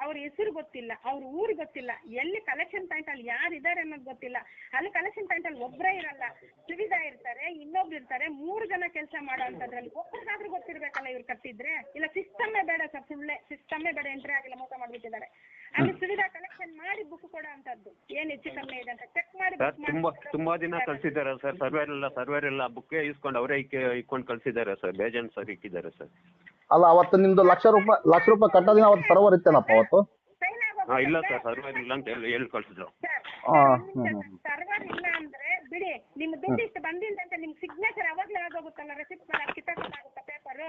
[SPEAKER 4] ಅವ್ರ ಹೆಸರು ಗೊತ್ತಿಲ್ಲ, ಅವ್ರ ಊರು ಗೊತ್ತಿಲ್ಲ, ಎಲ್ಲಿ ಕಲೆಕ್ಷನ್ ಪಾಯಿಂಟ್ ಅಲ್ಲಿ ಯಾರು ಇದಾರೆ ಅನ್ನೋದು ಗೊತ್ತಿಲ್ಲ. ಅಲ್ಲಿ ಕಲೆಕ್ಷನ್ ಪಾಯಿಂಟ್ ಅಲ್ಲಿ ಒಬ್ಬರೇ ಇರಲ್ಲ, ಸುವಿಧಾ ಇರ್ತಾರೆ, ಇನ್ನೊಬ್ರು ಇರ್ತಾರೆ, 3 ಜನ ಕೆಲಸ ಮಾಡೋ ಅಂತದ್ರಲ್ಲಿ ಒಬ್ಬರಿಗಾದ್ರೂ ಗೊತ್ತಿರ್ಬೇಕಲ್ಲ ಇವ್ರು ಕಟ್ಟಿದ್ರೆ. ಇಲ್ಲ ಸಿಸ್ಟಮೇ ಬೇಡ ಸರ್, ಸುಳ್ಳೆ ಸಿಸ್ಟಮೇ ಬೇಡ, ಎಂಟ್ರಿ ಆಗಿಲ್ಲ, ಮೋಸ ಮಾಡ್ಬಿಟ್ಟಿದ್ದಾರೆ. ಅಲ್ಲಿ ಸುವಿಧಾ ಕಲೆಕ್ಷನ್ ಮಾಡಿ ಬುಕ್ ಕೊಡೋ ಅಂತದ್ದು ಏನ್ ಹೆಚ್ಚು ಕಮ್ಮಿ ಇದೆ ಅಂತ ಚೆಕ್ ಮಾಡಿ
[SPEAKER 3] ತುಂಬಾ ದಿನ ಕಳ್ಸಿದ್ದಾರೆ ಸರ್. ಸರ್ವೇರ್ ಎಲ್ಲ ಬುಕ್ ಇಸ್ಕೊಂಡು ಅವರೇ ಇಕ್ಕೊಂಡು ಕಳ್ಸಿದ್ದಾರೆ ಸರ್. ಬೇಜಾನ್ ಸರ್ ಇಕ್ಕಿದ್ದಾರೆ ಸರ್.
[SPEAKER 2] ಅಲ್ಲ ಅವತ್ತು ನಿಮ್ದು ಲಕ್ಷ ರೂಪಾಯಿ ಕಟ್ಟೋದಿನ ಅವತ್ತು ಸರ್ವರ್ ಇತ್ತೇನಪ್ಪ ಅವತ್ತು?
[SPEAKER 3] ಇಲ್ಲ ಸರ್, ಸರ್ವೇರ್ ಇಲ್ಲ ಅಂತ ಹೇಳಿ ಕಳ್ಸಿದ್ರು.
[SPEAKER 4] ಸರ್ವರ್ ಇಲ್ಲ ಅಂದ್ರೆ ಬಿಡಿ, ನಿಮ್ ದುಡ್ಡು ಇಷ್ಟು ಬಂದಿಲ್ಲ ಅಂತ ನಿಮ್ ಸಿಗ್ನೇಚರ್ ಅವಾಗ್ಲೇ ಆಗೋಗುತ್ತಲ್ಲ, ರೆಸಿಪ್ಟ್ ಮೇಲೆ ಕಿತ್ತಾಗುತ್ತೆ ಪೇಪರ್.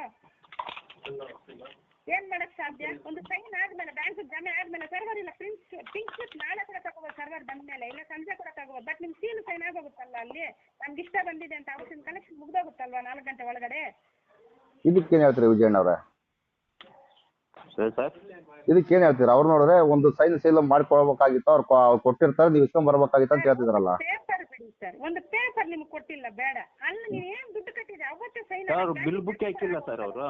[SPEAKER 4] ಏನ್ ಮಾಡಕ್ ಸಾಧ್ಯ? ಒಂದು ಸೈನ್ ಆದ್ಮೇಲೆ ಬ್ಯಾಂಕ್ ಜಮೆ ಆದ್ಮೇಲೆ ಸರ್ವರ್ ಇಲ್ಲ, ಪಿಂಕ್ ಸ್ಲಿಪ್ ನಾಳೆ ಕೂಡ ತಗೋಬೋದು ಸರ್ವರ್ ಬಂದ್ಮೇಲೆ, ಇಲ್ಲ ಸಂಜೆ ಕೂಡ ತಗೋಬೋದು. ಬಟ್ ನಿಮ್ ಸೀಲ್ ಸೈನ್ ಆಗೋಗುತ್ತಲ್ಲ ಅಲ್ಲಿ, ನಮ್ಗೆ ಇಷ್ಟ ಬಂದಿದೆ ಅಂತ ಅವತ್ತಿನ ಕಲೆಕ್ಷನ್ ಮುಗ್ದೋಗುತ್ತಲ್ವಾ 4 ಗಂಟೆ ಒಳಗಡೆ.
[SPEAKER 2] ಇದಕ್ಕೇನ್ ಹೇಳ್ತೀರಿ ವಿಜಯಣ್ಣ ಅವ್ರೆ?
[SPEAKER 3] ಸರ್
[SPEAKER 2] ಇದಕ್ಕೇನ್ ಹೇಳ್ತೀರಾ? ಅವ್ರು ನೋಡಿದ್ರೆ ಒಂದು ಸೈನ್ ಸೀಲ್ ಮಾಡ್ಕೊಳ್ಬೇಕಾಗಿತ್ತು, ಅವ್ರು ಕೊಟ್ಟಿರ್ತಾರೆ, ನೀವು ಇಸ್ಕೊಂಡ್ ಬರ್ಬೇಕಾಗಿತ್ತು ಅಂತ ಹೇಳ್ತಿದ್ರಲ್ಲ.
[SPEAKER 4] ಪೇಪರ್ ಬಿಡಿ ಸರ್, ಒಂದು ಪೇಪರ್ ನಿಮ್ಗೆ ಕೊಟ್ಟಿಲ್ಲ ಬೇಡ, ಅಲ್ಲಿ ನೀವು ಏನ್ ದುಡ್ಡು ಕಟ್ಟಿದ್ರೆ ಅವತ್ತೇ ಸೈನ್.
[SPEAKER 3] ಬಿಲ್ ಬುಕ್ ಹಾಕಿಲ್ಲ ಸರ್ ಅವರು.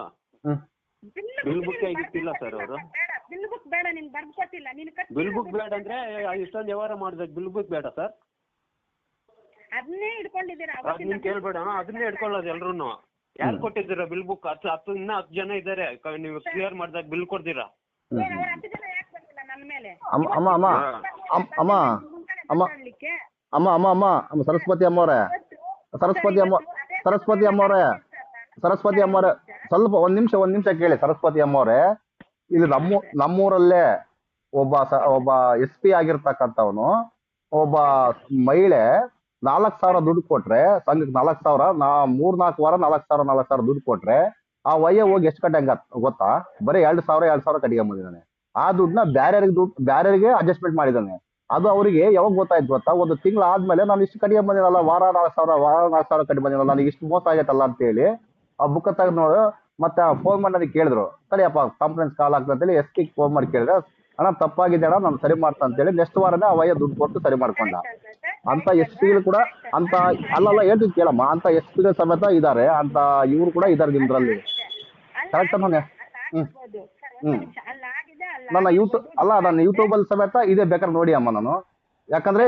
[SPEAKER 3] ಬಿಲ್ ಬುಕ್ ಆಗಿತ್ತಿಲ್ಲ ಸರ್ ಅವರು.
[SPEAKER 4] ಬೇಡ, ಬಿಲ್ ಬುಕ್ ಬೇಡ, ನಿಮ್ಗೆ ಬರ್ದು ಕೊಟ್ಟಿಲ್ಲ. ನೀನು
[SPEAKER 3] ಬಿಲ್ ಬುಕ್ ಬೇಡ ಅಂದ್ರೆ ಇಷ್ಟೊಂದು ವ್ಯವಹಾರ ಮಾಡಿದ್ರೆ ಬಿಲ್ ಬುಕ್ ಬೇಡ ಸರ್.
[SPEAKER 4] ಅದನ್ನೇ ಇಟ್ಕೊಂಡಿದ್ದೀರಾ?
[SPEAKER 3] ಅದನ್ನ ಕೇಳ್ಬೇಡ, ಅದನ್ನೇ ಇಟ್ಕೊಳ್ಳೋದು ಎಲ್ರು. ಯಾರು ಕೊಟ್ಟಿದ್ದೀರಾ ಬಿಲ್ ಬುಕ್? 10 ಜನ ಇದ್ದಾರೆ, ನೀವು ಕ್ಲಿಯರ್ ಮಾಡಿದಾಗ ಬಿಲ್ ಕೊಡ್ತೀರಾ?
[SPEAKER 4] ಅವ್ರ 10 ಜನ ಯಾಕೆ ಬಂದಿಲ್ಲ ನನ್ನ ಮೇಲೆ?
[SPEAKER 2] ಅಮ್ಮ ಸರಸ್ವತಿ ಅಮ್ಮವ್ರೆ ಸ್ವಲ್ಪ ಒಂದ್ ನಿಮಿಷ ಕೇಳಿ. ಸರಸ್ವತಿ ಅಮ್ಮವ್ರೆ, ಇಲ್ಲಿ ನಮ್ಮೂರಲ್ಲೇ ಒಬ್ಬ SP ಆಗಿರ್ತಕ್ಕಂಥವನು, ಒಬ್ಬ ಮಹಿಳೆ 4,000 ದುಡ್ಡು ಕೊಟ್ರೆ, ಸಂಘಕ್ಕೆ 4,000, 3-4 ವಾರ 4,000 ದುಡ್ಡು ಕೊಟ್ರೆ, ಆ ವಯ್ಯ ಹೋಗಿ ಎಷ್ಟು ಕಟ್ಟಂಗ ಗೊತ್ತಾ? ಬರೀ 2,000 ಕಟ್ಕೊಂಬಂದಿದ್ದಾನೆ. ಆ ದುಡ್ಡನ್ನ ಬ್ಯಾರೆರಿಗೆ ಅಡ್ಜಸ್ಟ್ಮೆಂಟ್ ಮಾಡಿದ್ದಾನೆ. ಅದು ಅವರಿಗೆ ಯಾವಾಗ ಗೊತ್ತಾಯ್ತು ಗೊತ್ತಾ? 1 ತಿಂಗಳು ಆದ್ಮೇಲೆ ನಾನು ಇಷ್ಟು ಕಟ್ಕೊಂಬಂದಿನಲ್ಲ, ವಾರ 4,000 ಕಟ್ಟಿ ಬಂದಿನಲ್ಲ, ನನಗೆ ಇಷ್ಟು ಮೋಸ ಆಗೈತಲ್ಲ ಅಂತೇಳಿ ಆ ಬುಕ್ ತೆಗೆದು ನೋಡು. ಮತ್ತೆ ಫೋನ್ ಮಾಡಿ ನನಗೆ ಕೇಳಿದ್ರು, ಸರಿಯಪ್ಪ ಕಾನ್ಫರೆನ್ಸ್ ಕಾಲ್ ಆಗ್ತದೆ ಅಂತೇಳಿ SP ಫೋನ್ ಮಾಡಿ ಕೇಳಿದ್ರೆ, ಅಣ್ಣ ತಪ್ಪಾಗಿದೆ ಅಣ್ಣ, ನಾನು ಸರಿ ಮಾಡ್ತಾ ಅಂತೇಳಿ ನೆಕ್ಸ್ಟ್ ವಾರನೇ ಆ ವಯ್ಯ ದುಡ್ಡು ಕೊಟ್ಟು ಸರಿ ಮಾಡ್ಕೊಂಡ. ಅಂತ SP ಕೂಡ ಅಂತ ಅಲ್ಲಲ್ಲ ಹೇಳ್ತಿದ್ ಕೇಳಮ್ಮ, ಅಂತ SP ಸಮೇತ ಇದಾರೆ, ಅಂತ ಇವ್ರು ಕೂಡ ಇದಾರೆ ನಿಮ್ದ್ರಲ್ಲಿ. ಕರೆಕ್ಟ್ ನಾನು ನನ್ನ ಯೂಟ್ಯೂಬ್ ಅಲ್ಲಿ ಸಮೇತ ಇದೆ, ಬೇಕಾದ್ರೆ ನೋಡಿ ಅಮ್ಮ. ನಾನು ಯಾಕಂದ್ರೆ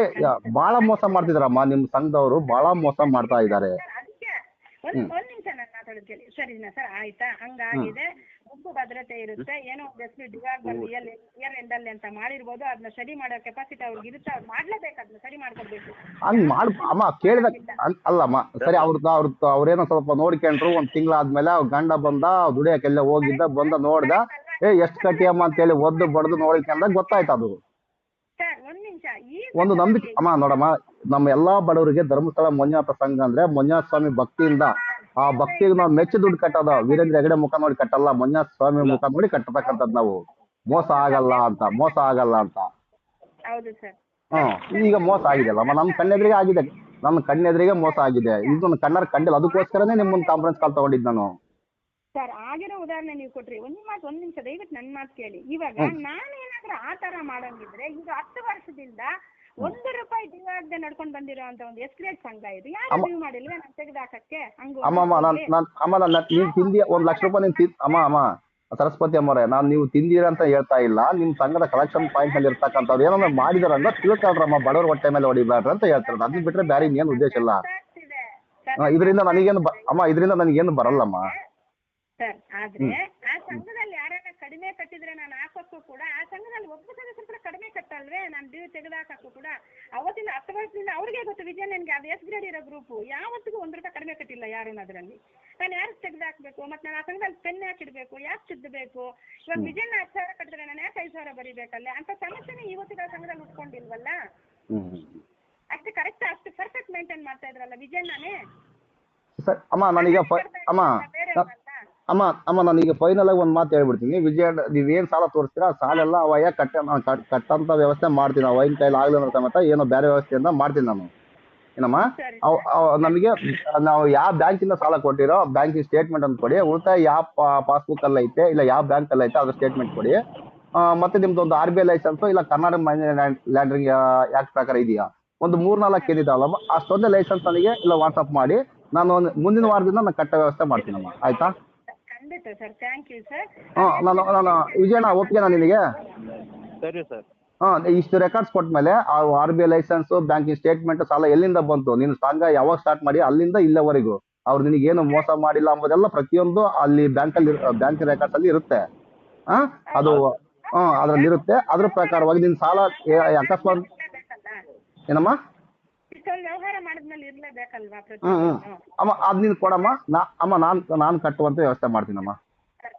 [SPEAKER 2] ಬಹಳ ಮೋಸ ಮಾಡ್ತಿದಾರಮ್ಮ, ನಿಮ್ ಸಂಘದವರು ಬಹಳ ಮೋಸ ಮಾಡ್ತಾ ಇದ್ದಾರೆ.
[SPEAKER 4] ಒಂದ್ ನಿಮಿಷ ನಾನು ಮಾತಾಡೋದು ಕೇಳಿ. ಸರಿನಾ ಸರ್? ಆಯ್ತಾ, ಹಂಗಾಗಿದೆ, ಬುಕ್ ಭದ್ರತೆ ಇರುತ್ತೆ, ಏನೋ ಎಷ್ಟು ಡಿವಾಗ್ ಬಂದು ಇಯರ್ ಎಂಡ್ ಅಲ್ಲಿ ಅಂತ ಮಾಡಿರ್ಬೋದು, ಅದನ್ನ ಸ್ಟಡಿ ಮಾಡೋ ಕೆಪಾಸಿಟಿ ಅವ್ರಿಗೆ ಇರುತ್ತೆ, ಅವ್ರು ಮಾಡ್ಲೇಬೇಕು, ಅದನ್ನ ಸ್ಟಡಿ ಮಾಡ್ಕೊಬೇಕು.
[SPEAKER 2] ಹಂಗ್ ಅಮ್ಮ ಕೇಳಿದ ಅಲ್ಲಮ್ಮ, ಸರಿ ಅವ್ರೇನೋ ಸ್ವಲ್ಪ ನೋಡ್ಕೊಂಡ್ರು. 1 ತಿಂಗಳಾದ್ಮೇಲೆ ಅವ್ರ ಗಂಡ ಬಂದ, ದುಡಿಯಕ್ಕೆಲ್ಲ ಹೋಗಿದ್ದ, ಬಂದ ನೋಡ್ದ, ಎಷ್ಟು ಕಟ್ಟಿಯಮ್ಮ ಅಂತೇಳಿ ಒದ್ದು ಬಡ್ದು ನೋಡ್ಕೊಂಡಾಗ ಗೊತ್ತಾಯ್ತು. ಅದು ಒಂದು ನಂಬಿಕೆ ಅಮ್ಮ. ನೋಡಮ್ಮ, ನಮ್ಮ ಎಲ್ಲಾ ಬಡವರಿಗೆ ಧರ್ಮಸ್ಥಳ ಮಂಜುನಾಥ ಸಂಘ ಅಂದ್ರೆ ಮಂಜುನಾಥ ಸ್ವಾಮಿ ಭಕ್ತಿಯಿಂದ, ಆ ಭಕ್ತಿಗೆ ನಾವು ಮೆಚ್ಚಿ ದುಡ್ಡು ಕಟ್ಟೋದು. ವೀರೇಂದ್ರ ಹೆಗಡೆ ಮುಖ ನೋಡಿ ಕಟ್ಟಲ್ಲ, ಮಂಜುನಾಥ ಸ್ವಾಮಿ ಮುಖ ನೋಡಿ ಕಟ್ಟತಕ್ಕಂಥದ್ದು. ನಾವು ಮೋಸ ಆಗಲ್ಲ ಅಂತ. ಈಗ ಮೋಸ ಆಗಿದೆಯಲ್ಲಮ್ಮ, ನಮ್ಮ ಕಣ್ಣೆದ್ರಿಗೆ ಮೋಸ ಆಗಿದೆ. ಇದನ್ನ ಕಣ್ಣಾರ ಕಂಡಿಲ್ಲ, ಅದಕ್ಕೋಸ್ಕರನೇ ನಿಮ್ಮೊಂದು ಕಾನ್ಫರೆನ್ಸ್ ಕಾಲ್ ತಗೊಂಡಿದ್ದು ನಾನು.
[SPEAKER 4] ಸರ್, ಆಗಿರೋ ಉದಾಹರಣೆ ನೀವು ಕೊಟ್ರಿ. ಒಂದ್ ನಿಮಿಷ ದಯವಿಟ್ಟು ನನ್ನ ಮಾತು ಕೇಳಿ. ಇವಾಗ ನಾನೇನಾದ್ರೂ ಆ ತರ ಮಾಡಂಗಿದ್ರೆ, ಈಗ 10 ವರ್ಷದಿಂದ ₹1 ಡ್ಯೂ ಆಗದೆ ನಡ್ಕೊಂಡು ಬಂದಿರೋ ಅಂತ ಒಂದು ಎಸ್ಕ್ರೇಟ್ ಸಂಘ ಇದು. ಯಾರು
[SPEAKER 2] ಅಮ್ಮ.
[SPEAKER 4] ಡ್ಯೂ ಮಾಡಿಲ್ವೇ ನಾನು ತೆಗೆದಾಕಕ್ಕೆ? ಹಂಗ
[SPEAKER 2] ಅಮ್ಮ ನೀನ್ ತಿಂದಿ 1,00,000 ರೂಪಾಯಿ ನೀನ್ ಅಮ್ಮ ಸರಸ್ವತಿ ಅಮ್ಮರೇ, ನೀವು ತಿಂದಿರ ಅಂತ ಹೇಳ್ತಾ ಇಲ್ಲ. ನಿಮ್ ಸಂಘದ ಕಲೆಕ್ಷನ್ ಪಾಯಿಂಟ್ ನಲ್ಲಿ ಇರ್ತಕ್ಕಂಥವ್ರು ಏನೋ ಮಾಡಿದಾರಂದ್ರೆ ತಿಳ್ಕೊಳ್ರಮ್ಮ, ಬಡವ್ರ ಹೊಟ್ಟೆ ಮೇಲೆ ಹೊಡಿಬ್ಯಾಡ್ರಿ ಅಂತ ಹೇಳ್ತಾರೆ. ಅದನ್ನ ಬಿಟ್ರೆ ಬೇರೆ ಇನ್ನೇನು ಉದ್ದೇಶ ಇಲ್ಲ. ಇದರಿಂದ ನನಗೇನು ಬರಲ್ಲಮ್ಮ
[SPEAKER 4] ಸರ್. ಆದ್ರೆ ಆ ಸಂಘದಲ್ಲಿ ಯಾರನ್ನ ಕಡಿಮೆ ಕಟ್ಟಿದ್ರೆ ನಾನು ಹಾಕಕ್ಕೂ ಕೂಡ ಆ ಸಂಘದಲ್ಲಿ ಒಬ್ಬ ಸದಸ್ಯರು ಕೂಡ ಕಡಿಮೆ ಕಟ್ಟಲ್ವೇ? ನಾನು ಡ್ಯೂ ತೆಗೆದಾಕಕ್ಕೂ ಕೂಡ ಅವತ್ತಿನ 10 ವರ್ಷದಿಂದ ಅವ್ರಿಗೆ ಗೊತ್ತು. ವಿಜಯ ನನ್ಗೆ ಅದು ಎಸ್ ಗ್ರೇಡ್ ಇರೋ ಗ್ರೂಪ್ ಯಾವತ್ತಿಗೂ ₹1 ಕಡಿಮೆ ಕಟ್ಟಿಲ್ಲ ಯಾರು ಅದರಲ್ಲಿ. ನಾನು ಯಾರು ತೆಗೆದಾಕ್ಬೇಕು? ಮತ್ತೆ ನಾನು ಆ ಸಂಘದಲ್ಲಿ ಪೆನ್ ಹಾಕಿಡ್ಬೇಕು? ಯಾಕೆ ತಿದ್ದಬೇಕು? ಇವಾಗ ವಿಜಯನ 10,000 ಕಟ್ಟಿದ್ರೆ ನಾನು ಯಾಕೆ 5,000 ಬರೀಬೇಕಲ್ಲ ಅಂತ ಸಮಸ್ಯೆನೇ ಇವತ್ತಿನ ಸಂಘದಲ್ಲಿ ಉಟ್ಕೊಂಡಿಲ್ವಲ್ಲ. ಅಷ್ಟು ಕರೆಕ್ಟ್ ಅಷ್ಟು ಪರ್ಫೆಕ್ಟ್ ಮೇಂಟೈನ್ ಮಾಡ್ತಾ ಇದ್ರಲ್ಲ ವಿಜಯನೇ.
[SPEAKER 2] ಅಮ್ಮ ನಾನೀಗ ಫೈನಲ್ ಆಗಿ ಒಂದ್ ಮಾತು ಹೇಳ್ಬಿಡ್ತೀನಿ. ವಿಜಯ, ನೀವೇನ್ ಸಾಲ ತೋರಿಸ್ತೀರಾ ಆ ಸಾಲ ಎಲ್ಲ ಅವಯ್ಯ ಕಟ್ಟಂತ ವ್ಯವಸ್ಥೆ ಮಾಡ್ತೀನಿ. ಅವಯ್ಯನ ಕೈಲಿ ಆಗ್ಲಿಲ್ಲ ಸಮೇತ ಏನೋ ಬೇರೆ ವ್ಯವಸ್ಥೆಯಿಂದ ಮಾಡ್ತೀನಿ ನಾನು. ಏನಮ್ಮ, ನಮಗೆ ನಾವು ಯಾವ ಬ್ಯಾಂಕಿಂದ ಸಾಲ ಕೊಟ್ಟಿರೋ ಬ್ಯಾಂಕಿಂಗ್ ಸ್ಟೇಟ್ಮೆಂಟ್ ಅಂತ ಕೊಡಿ. ಉಳಿತಾಯ ಯಾವ ಪಾಸ್ಬುಕ್ ಅಲ್ಲಿ ಐತೆ ಇಲ್ಲ ಯಾವ ಬ್ಯಾಂಕ್ ಅಲ್ಲಿ ಐತೆ ಅದ್ರ ಸ್ಟೇಟ್ಮೆಂಟ್ ಕೊಡಿ. ಮತ್ತೆ ನಿಮ್ದು ಒಂದು RBI ಲೈಸೆನ್ಸ್ ಇಲ್ಲ ಕರ್ನಾಟಕ ಮನಿ ಲ್ಯಾಂಡರಿಂಗ್ ಆಕ್ಟ್ ಪ್ರಕಾರ ಇದೆಯಾ, ಒಂದು 3-4 ಏನಿದಾವಲ್ಲಮ್ಮ ಅಷ್ಟೊಂದೇ ಲೈಸೆನ್ಸ್ ನನಗೆ ಇಲ್ಲ ವಾಟ್ಸಪ್ ಮಾಡಿ. ನಾನು ಮುಂದಿನ ವಾರದಿಂದ ನಾನು ಕಟ್ಟ ವ್ಯವಸ್ಥೆ ಮಾಡ್ತೀನಮ್ಮ. ಆಯ್ತಾ?
[SPEAKER 4] ಖಂಡಿತ ಸರ್, ಥ್ಯಾಂಕ್ ಯು ಸರ್.
[SPEAKER 2] ನಾನು ವಿಜಯಣ್ಣ ಒಪ್ಪಿಗೆನಾ ನಿನಗೆ?
[SPEAKER 3] ಸರಿ ಸರ್.
[SPEAKER 2] ಇಷ್ಟು ರೆಕಾರ್ಡ್ಸ್ ಕೊಟ್ಮೇಲೆ ಆ RBI ಲೈಸೆನ್ಸ್, ಬ್ಯಾಂಕಿಂಗ್ ಸ್ಟೇಟ್ಮೆಂಟ್, ಸಾಲ ಎಲ್ಲಿಂದ ಬಂತು, ನೀನು ಸಂಘ ಯಾವಾಗ ಸ್ಟಾರ್ಟ್ ಮಾಡಿ ಅಲ್ಲಿಂದ ಇಲ್ಲಿವರೆಗೂ ಅವ್ರು ನಿನಗೇನು ಮೋಸ ಮಾಡಿಲ್ಲ ಅಂಬೋದೆಲ್ಲ ಪ್ರತಿಯೊಂದು ಅಲ್ಲಿ ಬ್ಯಾಂಕಿಂಗ್ ರೆಕಾರ್ಡ್ಸ್ ಅಲ್ಲಿ ಇರುತ್ತೆ. ಅದು ಅದ್ರಲ್ಲಿ ಇರುತ್ತೆ. ಅದ್ರ ಪ್ರಕಾರವಾಗಿ ನಿನ್ ಸಾಲ ಅಕಸ್ಮಾತ್ ಏನಮ್ಮ
[SPEAKER 4] ವ್ಯವಹಾರ ಮಾಡಿದ್ಮೇಲೆ ಇರ್ಲೇಬೇಕಲ್ವಾ?
[SPEAKER 2] ಅಮ್ಮ ಅದ್ ನೀನ್ ಕೊಡಮ್ಮ. ನಾನ್ ಕಟ್ಟುವಂತ ವ್ಯವಸ್ಥೆ ಮಾಡ್ತೀನಮ್ಮ.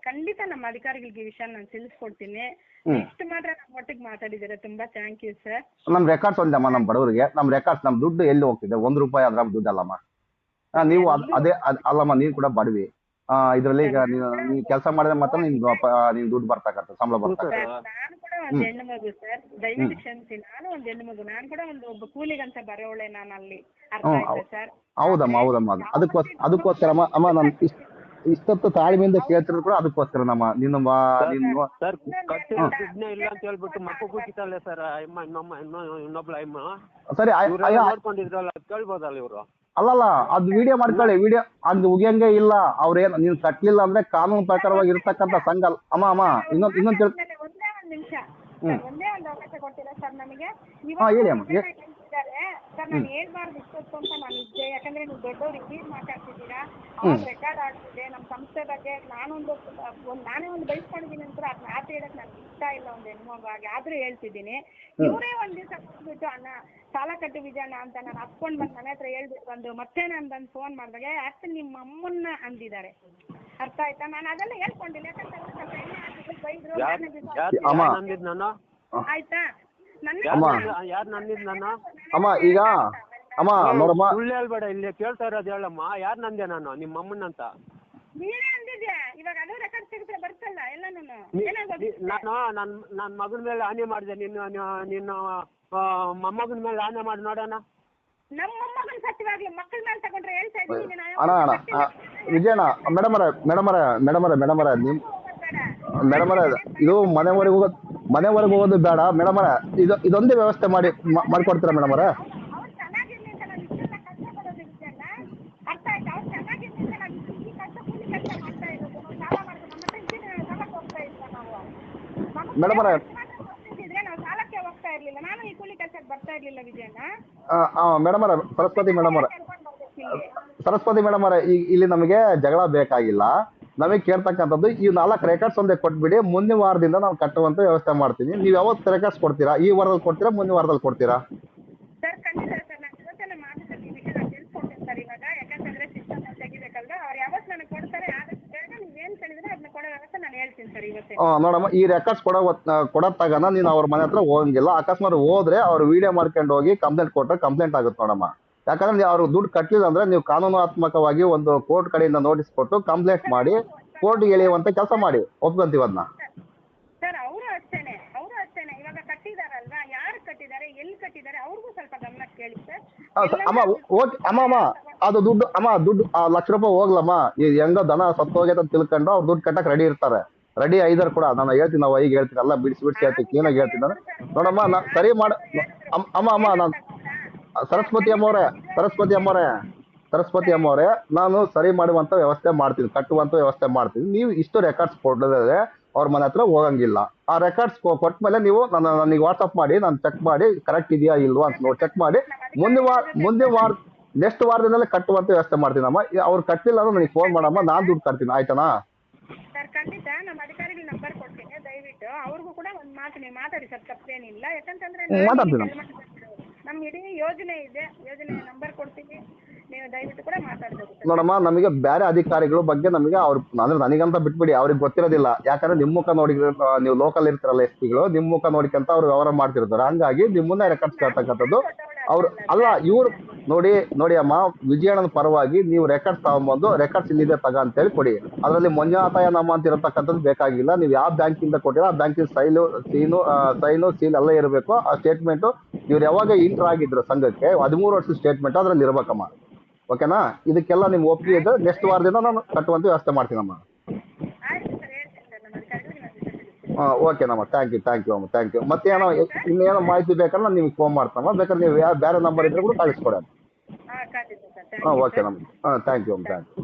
[SPEAKER 4] ಖಂಡಿತ ನಮ್ಮ ಅಧಿಕಾರಿಗಳಿಗೆ ಈ ವಿಷಯ ನಾನು ತಿಳಿಸ್ಕೊಡ್ತೀನಿ. ಇಷ್ಟು ಮಾತ್ರ ನಮ್ಮ ಒಟ್ಟಿಗೆ ಮಾತಾಡಿದ್ದೀರಾ, ತುಂಬಾ ಥ್ಯಾಂಕ್ ಯು ಸರ್.
[SPEAKER 2] ನಮ್ ರೆಕಾರ್ಡ್ಸ್ ಒಂದಮ್ಮ, ನಮ್ ಬಡವರಿಗೆ ನಮ್ ರೆಕಾರ್ಡ್ಸ್, ನಮ್ ದುಡ್ಡು ಎಲ್ಲಿ ಹೋಗ್ತಿದೆ? ₹1 ಅದ್ರ ದುಡ್ಡು ಅಲ್ಲಮ್ಮ. ನೀವು ಅದೇ ಅಲ್ಲಮ್ಮ, ನೀನ್ ಕೂಡ ಬಡವಿ. ಇದ್ರಲ್ಲಿ ಈಗ ನೀನು ಕೆಲಸ ಮಾಡಿದ್ರೆ ಮಾತ್ರ ನೀನ್ ದುಡ್ಡು ಬರ್ತಕ್ಕಂಥ ಸಂಬಳ ಬರ್ತಕ್ಕಂಥ.
[SPEAKER 4] ನಾನು ಕೂಡ ಒಂದು ಹೆಣ್ಣು ಮಗು ಸರ್, ದಯವಿಟ್ಟು ಕ್ಷಮಿಸಿ. ನಾನು ಒಂದು ಹೆಣ್ಣು ಮಗು, ನಾನು ಕೂಡ ಒಬ್ಬ ಕೂಲಿಗಂತ ಬರೋಳೆ ನಾನು ಅಲ್ಲಿ. ಅರ್ಥ ಆಯ್ತಾ ಸರ್?
[SPEAKER 2] ಹೌದಮ್ಮ. ಅದಕ್ಕೋಸ್ಕರಮ್ಮ ನಾನು ಇಷ್ಟೊತ್ತು ತಾಳ್ಮೆಯಿಂದ ಕೇಳ್ತಿರೋದು ಕೂಡ ಅದಕ್ಕೋಸ್ಕರ ನಮ್ಮ
[SPEAKER 3] ಸರ್ ಕಟ್ಟಿದ್ನೇ ಇಲ್ಲ ಅಂತ ಹೇಳ್ಬಿಟ್ಟು ಮಕ್ಕಳು ಕೂತಿತ್ತಲ್ಲ ಸರ್ ಇನ್ನೊಬ್ಳ
[SPEAKER 2] ಸರಿ
[SPEAKER 3] ನೋಡ್ಕೊಂಡಿದ್ರಲ್ಲ ಕೇಳ್ಬೋದಲ್ಲ ಇವರು?
[SPEAKER 2] ಅಲ್ಲಲ್ಲ, ಅದು ವಿಡಿಯೋ ಮಾಡ್ಕೊಳ್ಳಿ. ವಿಡಿಯೋ ಅದು ಉಗಿಯಂಗೆ ಇಲ್ಲ. ಅವ್ರೇನು ನೀನ್ ಕಟ್ಲಿಲ್ಲ ಅಂದ್ರೆ ಕಾನೂನು ಪ್ರಕಾರವಾಗಿ ಇರ್ತಕ್ಕಂಥ ಸಂಘ. ಅಮ್ಮ ಇನ್ನೊಂದು
[SPEAKER 4] ಒಂದೇ ಒಂದು ನಿಮಿಷ, ಒಂದೇ ಒಂದು ಅವಕಾಶ ಕೊಡ್ತೀರಾ ಸರ್ ನನಗೆ?
[SPEAKER 2] ಹೇಳಿ ಅಮ್ಮ.
[SPEAKER 4] ಸರ್ ನಾನು ಹೇಳ್ಬಾರ್ದು ಇಷ್ಟೊತ್ತು ಅಂತ ನಾನು ಇದ್ದೆ, ಯಾಕಂದ್ರೆ ನೀವು ದೊಡ್ಡವ್ರು ಇದ್ದೀರಿ ಮಾತಾಡ್ತಿದ್ದೀರಾ. ಅವ್ರು ರೆಕಾರ್ಡ್ ಆಗ್ತಿದೆ ನಮ್ಮ ಸಂಸ್ಥೆ ಬಗ್ಗೆ. ನಾನೇ ಒಂದು ಬಯಸ್ಕೊಂಡಿದ್ದೀನಿ ಅಂತ ಅದನ್ನ ಆತ ಹೇಳಕ್ ನನ್ಗೆ ಇಷ್ಟ ಇಲ್ಲ ಒಂದು ಹೆಣ್ಮಗಾಗಿ, ಆದ್ರೂ ಹೇಳ್ತಿದ್ದೀನಿ. ಇವರೇ ಒಂದ್ ದಿವಸ ಬಂದ್ಬಿಟ್ಟು ಅಣ್ಣ ಸಾಲ ಕಟ್ಟಿ ವಿಜಯಣ್ಣ ಅಂತ ನಾನು ಹತ್ಕೊಂಡ್ ಬಂದು ಮನೆ ಹತ್ರ ಹೇಳ್ಬಿಟ್ಟು ಬಂದು ಮತ್ತೆ ನಾನು ಬಂದು ಫೋನ್ ಮಾಡಿದಾಗ ಯಾಕೆ ನಿಮ್ಮ ಅಮ್ಮನ್ನ ಅಂದಿದ್ದಾರೆ. ಅರ್ಥ ಆಯ್ತಾ? ನಾನು ಅದೆಲ್ಲ ಹೇಳ್ಕೊಂಡಿಲ್ಲ, ಯಾಕಂದ್ರೆ ಬೈದ್ರು. ಆಯ್ತಾ?
[SPEAKER 2] ಅಮ್ಮ ಈಗ ನೋಡಮ್ಮ,
[SPEAKER 3] ಸುಳ್ಳು ಹೇಳ್ಬೇಡ, ಇಲ್ಲಿ ಕೇಳ್ತಾ ಇರೋದು ಹೇಳಮ್ಮ. ಯಾರು ನಂದೆ ನಾನು? ನಿಮ್ಮ ಅಮ್ಮನ ಅಂತ
[SPEAKER 4] ನೀನೇ ಅಂದಿದ್ಯಾ. ಇವಾಗ ಅದು ರೆಕಾರ್ಡ್ ತೆಗೆದ್ರೆ ಬರ್ತಲ್ಲ ಎಲ್ಲ.
[SPEAKER 3] ನಾನು ನನ್ನ ಮಗನ ಮೇಲೆ ಆನೆ ಮಾಡಿದೆ. ನಿನ್ನ ಮೊಮ್ಮಗನ ಮೇಲೆ ಆನೆ ಮಾಡಿ ನೋಡೋಣ.
[SPEAKER 4] ನಮ್ಮ ಮೊಮ್ಮಗನ ಸತ್ಯವಾಗ್ಲಿ ಮಕ್ಕಳ ಮೇಲೆ ತಗೊಂಡ್ರೆ ಹೇಳ್ತಾ ಇದ್ದೀನಿ.
[SPEAKER 2] ವಿಜಯಣ್ಣ, ಮೇಡಮರೇ ಇದು ಮನೆವರೆಗೂ ಹೋಗೋದು ಬೇಡ ಮೇಡಮರೇ. ಇದೊಂದೇ ವ್ಯವಸ್ಥೆ ಮಾಡ್ಕೊಡ್ತೀರಾ ಮೇಡಮರೇ? ಮೇಡಮರೇ ಮೇಡಮರೇ ಸರಸ್ವತಿ ಮೇಡಮರೇ, ಇಲ್ಲಿ ನಮಗೆ ಜಗಳ ಬೇಕಾಗಿಲ್ಲ. ನಮಗೆ ಕೇಳ್ತಕ್ಕಂಥದ್ದು ಈ 4 ರೆಕಾರ್ಡ್ಸ್ ಒಂದೇ ಕೊಟ್ಬಿಡಿ. ಮುಂದಿನ ವಾರದಿಂದ ನಾವು ಕಟ್ಟುವಂತ ವ್ಯವಸ್ಥೆ ಮಾಡ್ತೀನಿ. ನೀವು ಯಾವತ್ತು ರೆಕಾರ್ಡ್ಸ್ ಕೊಡ್ತೀರಾ? ಈ ವಾರದಲ್ಲಿ ಕೊಡ್ತೀರಾ, ಮುಂದಿನ ವಾರದಲ್ಲಿ ಕೊಡ್ತೀರಾ?
[SPEAKER 4] ಸರ್ ಖಂಡಿತ ಸರ್, ನಾನು ಇವತ್ತೇ ಮಾತುಕತೆ ವಿಷಯ ತಿಳಿಸ್ಕೊಡ್ತೀನಿ ಸರ್. ಇವಾಗ ಯಾಕಂತಂದ್ರೆ ಸಿಸ್ಟಮ್ ತೆಗಿಬೇಕಲ್ವಾ, ಅವ್ರು ಯಾವತ್ತು ನನಗೆ ಕೊಡ್ತಾರೆ ಆದಷ್ಟು ಬೇಗ ನೀವೇನು ಕೇಳಿದ್ರೆ ಅದನ್ನ ಕೊಡೋ ವ್ಯವಸ್ಥೆ ನಾನು ಹೇಳ್ತೀನಿ ಸರ್ ಇವತ್ತೇ.
[SPEAKER 2] ನೋಡಮ್ಮ, ಈ ರೆಕಾರ್ಡ್ಸ್ ಕೊಡೋ ತಗನ ನೀನು ಅವ್ರ ಮನೆ ಹತ್ರ ಹೋಗಂಗಿಲ್ಲ. ಅಕಸ್ಮಾತ್ ಹೋದ್ರೆ ಅವ್ರು ವಿಡಿಯೋ ಮಾಡ್ಕೊಂಡು ಹೋಗಿ ಕಂಪ್ಲೇಂಟ್ ಕೊಟ್ಟರೆ ಕಂಪ್ಲೇಂಟ್ ಆಗುತ್ತೆ ನೋಡಮ್ಮ. ಯಾಕಂದ್ರೆ ನೀವು ಅವ್ರಿಗೆ ದುಡ್ಡು ಕಟ್ಟಲಿಲ್ಲ ಅಂದ್ರೆ ನೀವು ಕಾನೂನಾತ್ಮಕವಾಗಿ ಒಂದು ಕೋರ್ಟ್ ಕಡೆಯಿಂದ ನೋಟಿಸ್ ಕೊಟ್ಟು ಕಂಪ್ಲೇಂಟ್ ಮಾಡಿ ಕೋರ್ಟ್ ಎಳೆಯುವಂತ ಕೆಲಸ ಮಾಡಿ. ಒಪ್ಕೊಂತೀವಿ ಅದನ್ನ
[SPEAKER 4] ಸರ್. ಅವರು ಅಷ್ಟೇನೆ ಇವಾಗ ಕಟ್ಟಿದಾರಲ್ವಾ, ಯಾರು ಕಟ್ಟಿದ್ದಾರೆ, ಎಲ್ಲಿ ಕಟ್ಟಿದ್ದಾರೆ, ಅವ್ರಿಗೂ ಸ್ವಲ್ಪ ಗಮನ ಕೇಳಿ ಸರ್.
[SPEAKER 2] ಅಮ್ಮ ಅದು ದುಡ್ಡು ₹1,00,000 ಹೋಗ್ಲಮ್ಮ. ಹೆಂಗೋ ದನ ಸತ್ತು ಹೋಗೈತೆ ಅಂತ ತಿಳ್ಕೊಂಡು ಅವ್ರು ದುಡ್ಡು ಕಟ್ಟಕ್ ರೆಡಿ ಇರ್ತಾರೆ. ರೆಡಿ ಐದಾರು ಕೂಡ ನಾನು ಹೇಳ್ತೀನಿ, ನಾವು ಈಗ ಹೇಳ್ತೀನಿ, ಎಲ್ಲ ಬಿಡಿಸಿ ಹೇಳ್ತೀನಿ, ಕ್ಲೀನಾಗಿ ಹೇಳ್ತೀನಿ. ನೋಡಮ್ಮ, ಸರಿ ಅಮ್ಮ ನಾನು ಸರಸ್ವತಿ ಅಮ್ಮವ್ರೆ ನಾನು ಸರಿ ಮಾಡುವಂತ ವ್ಯವಸ್ಥೆ ಮಾಡ್ತೀನಿ, ಕಟ್ಟುವಂತ ವ್ಯವಸ್ಥೆ ಮಾಡ್ತೀನಿ. ನೀವು ಇಷ್ಟು ರೆಕಾರ್ಡ್ಸ್ ಕೊಡೋದಾದ್ರೆ ಅವ್ರ ಮನೆ ಹತ್ರ ಹೋಗಂಗಿಲ್ಲ. ಆ ರೆಕಾರ್ಡ್ಸ್ ಕೊಟ್ಮೇಲೆ ನೀವು ನನಗೆ ವಾಟ್ಸಪ್ ಮಾಡಿ, ನಾನು ಚೆಕ್ ಮಾಡಿ ಕರೆಕ್ಟ್ ಇದೆಯಾ ಇಲ್ವಾ ಅಂತ ನೋಡಿ ಚೆಕ್ ಮಾಡಿ ಮುಂದೆ ವಾರ ನೆಕ್ಸ್ಟ್ ವಾರದಿಂದಲೇ ಕಟ್ಟುವಂತ ವ್ಯವಸ್ಥೆ ಮಾಡ್ತೀನಮ್ಮ. ಅವ್ರು ಕಟ್ಟಿಲ್ಲ ಅಂದ್ರೆ ನನಗೆ ಫೋನ್ ಮಾಡಮ್ಮ, ನಾನು ದುಡ್ಡು ಕಟ್ತೀನಿ, ಆಯ್ತಾನಾ?
[SPEAKER 4] ಸರ್ ಖಂಡಿತ ನಮ್ಮ ಅಧಿಕಾರಿಗಳ ನಂಬರ್ ಕೊಡ್ತೀನಿ, ದಯವಿಟ್ಟು ಅವ್ರಿಗೂ ಕೂಡ ಒಂದು ಮಾತು ನೀವು ಮಾತಾಡಿ ಸರ್, ತಪ್ಪೇನಿಲ್ಲ. ಯಾಕಂತಂದ್ರೆ
[SPEAKER 2] ಮಾತಾಡ್ತೀನಿ.
[SPEAKER 4] ನಮ್ಮ ಇಡೀ ಯೋಜನೆ ಇದೆ, ಯೋಜನೆ ನಂಬರ್ ಕೊಡ್ತೀನಿ, ನೀವು ದಯವಿಟ್ಟು ಕೂಡ ಮಾತಾಡ್ಬೇಕು ಸರ್.
[SPEAKER 2] ನೋಡಮ್ಮ, ನಮಗೆ ಬೇರೆ ಅಧಿಕಾರಿಗಳ ಬಗ್ಗೆ ನಮಗೆ ಅವ್ರು ಅಂದ್ರೆ ನನಗಂತ ಬಿಟ್ಬಿಡಿ, ಅವ್ರಿಗೆ ಗೊತ್ತಿರೋದಿಲ್ಲ. ಯಾಕಂದ್ರೆ ನಿಮ್ಮ ಮುಖ ನೋಡಿ, ನೀವು ಲೋಕಲ್ ಇರ್ತಾರಲ್ಲ ಎಸ್ ಪಿಗಳು, ನಿಮ್ಮ ಮುಖ ನೋಡಿಕಂತ ಅವ್ರು ವ್ಯವಹಾರ ಮಾಡ್ತಿರ್ತಾರೆ. ಹಂಗಾಗಿ ನಿಮ್ಮನ್ನೇ ರೆಕಾರ್ಡ್ಸ್ ಕೇಳ್ತಕ್ಕಂಥದ್ದು ಅವ್ರು ಅಲ್ಲ. ಇವ್ರು ನೋಡಿ ಅಮ್ಮ, ವಿಜಯಣ್ಣನ ಪರವಾಗಿ ನೀವು ರೆಕಾರ್ಡ್ಸ್ ತಗೊಂಬಂದು ರೆಕಾರ್ಡ್ಸ್ ಇಲ್ಲಿದೆ ತಗ ಅಂತೇಳಿ ಕೊಡಿ. ಅದರಲ್ಲಿ ಮಂಜುನಾಥಯ್ಯ ನಮ್ಮ ಅಂತ ಇರತಕ್ಕಂಥದ್ದು ಬೇಕಾಗಿಲ್ಲ. ನೀವು ಯಾವ ಬ್ಯಾಂಕಿಂದ ಕೊಟ್ಟಿರೋ ಆ ಬ್ಯಾಂಕಿನ ಸೈನು ಸೀಲ್ ಎಲ್ಲ ಇರಬೇಕು. ಆ ಸ್ಟೇಟ್ಮೆಂಟು ಇವ್ರು ಯಾವಾಗ ಇಂಟರ್ ಆಗಿದ್ರು ಸಂಘಕ್ಕೆ 13 ವರ್ಷದ ಸ್ಟೇಟ್ಮೆಂಟ್ ಅದ್ರಲ್ಲಿ ಇರ್ಬೇಕಮ್ಮ. ಓಕೆನಾ? ಇದಕ್ಕೆಲ್ಲ ನಿಮ್ಗೆ ಒಪ್ಪಿಗೆ ಇದ್ದರೆ ನೆಕ್ಸ್ಟ್ ವಾರದಿಂದ ನಾನು ಕಟ್ಟುವಂತ ವ್ಯವಸ್ಥೆ ಮಾಡ್ತೀನಮ್ಮ.
[SPEAKER 4] ಆಯ್ತು ಸರ್, ಹೇಳ್ತೀನಿ ಸರ್ ನಮ್ಮ ಅಧಿಕಾರಿಗಳಿಗೆ ನಾನು ತಿಳಿಸ್ತೀನಿ.
[SPEAKER 2] ಓಕೆನಮ್ಮ, ಥ್ಯಾಂಕ್ ಯು ಅಮ್ಮ, ಥ್ಯಾಂಕ್ ಯು. ಮತ್ತೇನೋ ಇನ್ನೇನೋ ಮಾಹಿತಿ ಬೇಕಾದ್ರೆ ನಾನು ನಿಮ್ಗೆ ಫೋನ್ ಮಾಡ್ತಮ್ಮ. ಬೇಕಾದ್ರೆ ನೀವು ಬೇರೆ ನಂಬರ್ ಇದ್ರೆ ಕೂಡ ಕಳಿಸ್ಕೊಡೋಣ.
[SPEAKER 4] ಖಂಡಿತ ಸರ್, ಥ್ಯಾಂಕ್ ಯು.
[SPEAKER 2] ಓಕೆನಮ್ಮ, ಥ್ಯಾಂಕ್ ಯು ಅಮ್ಮ, ಥ್ಯಾಂಕ್ ಯು.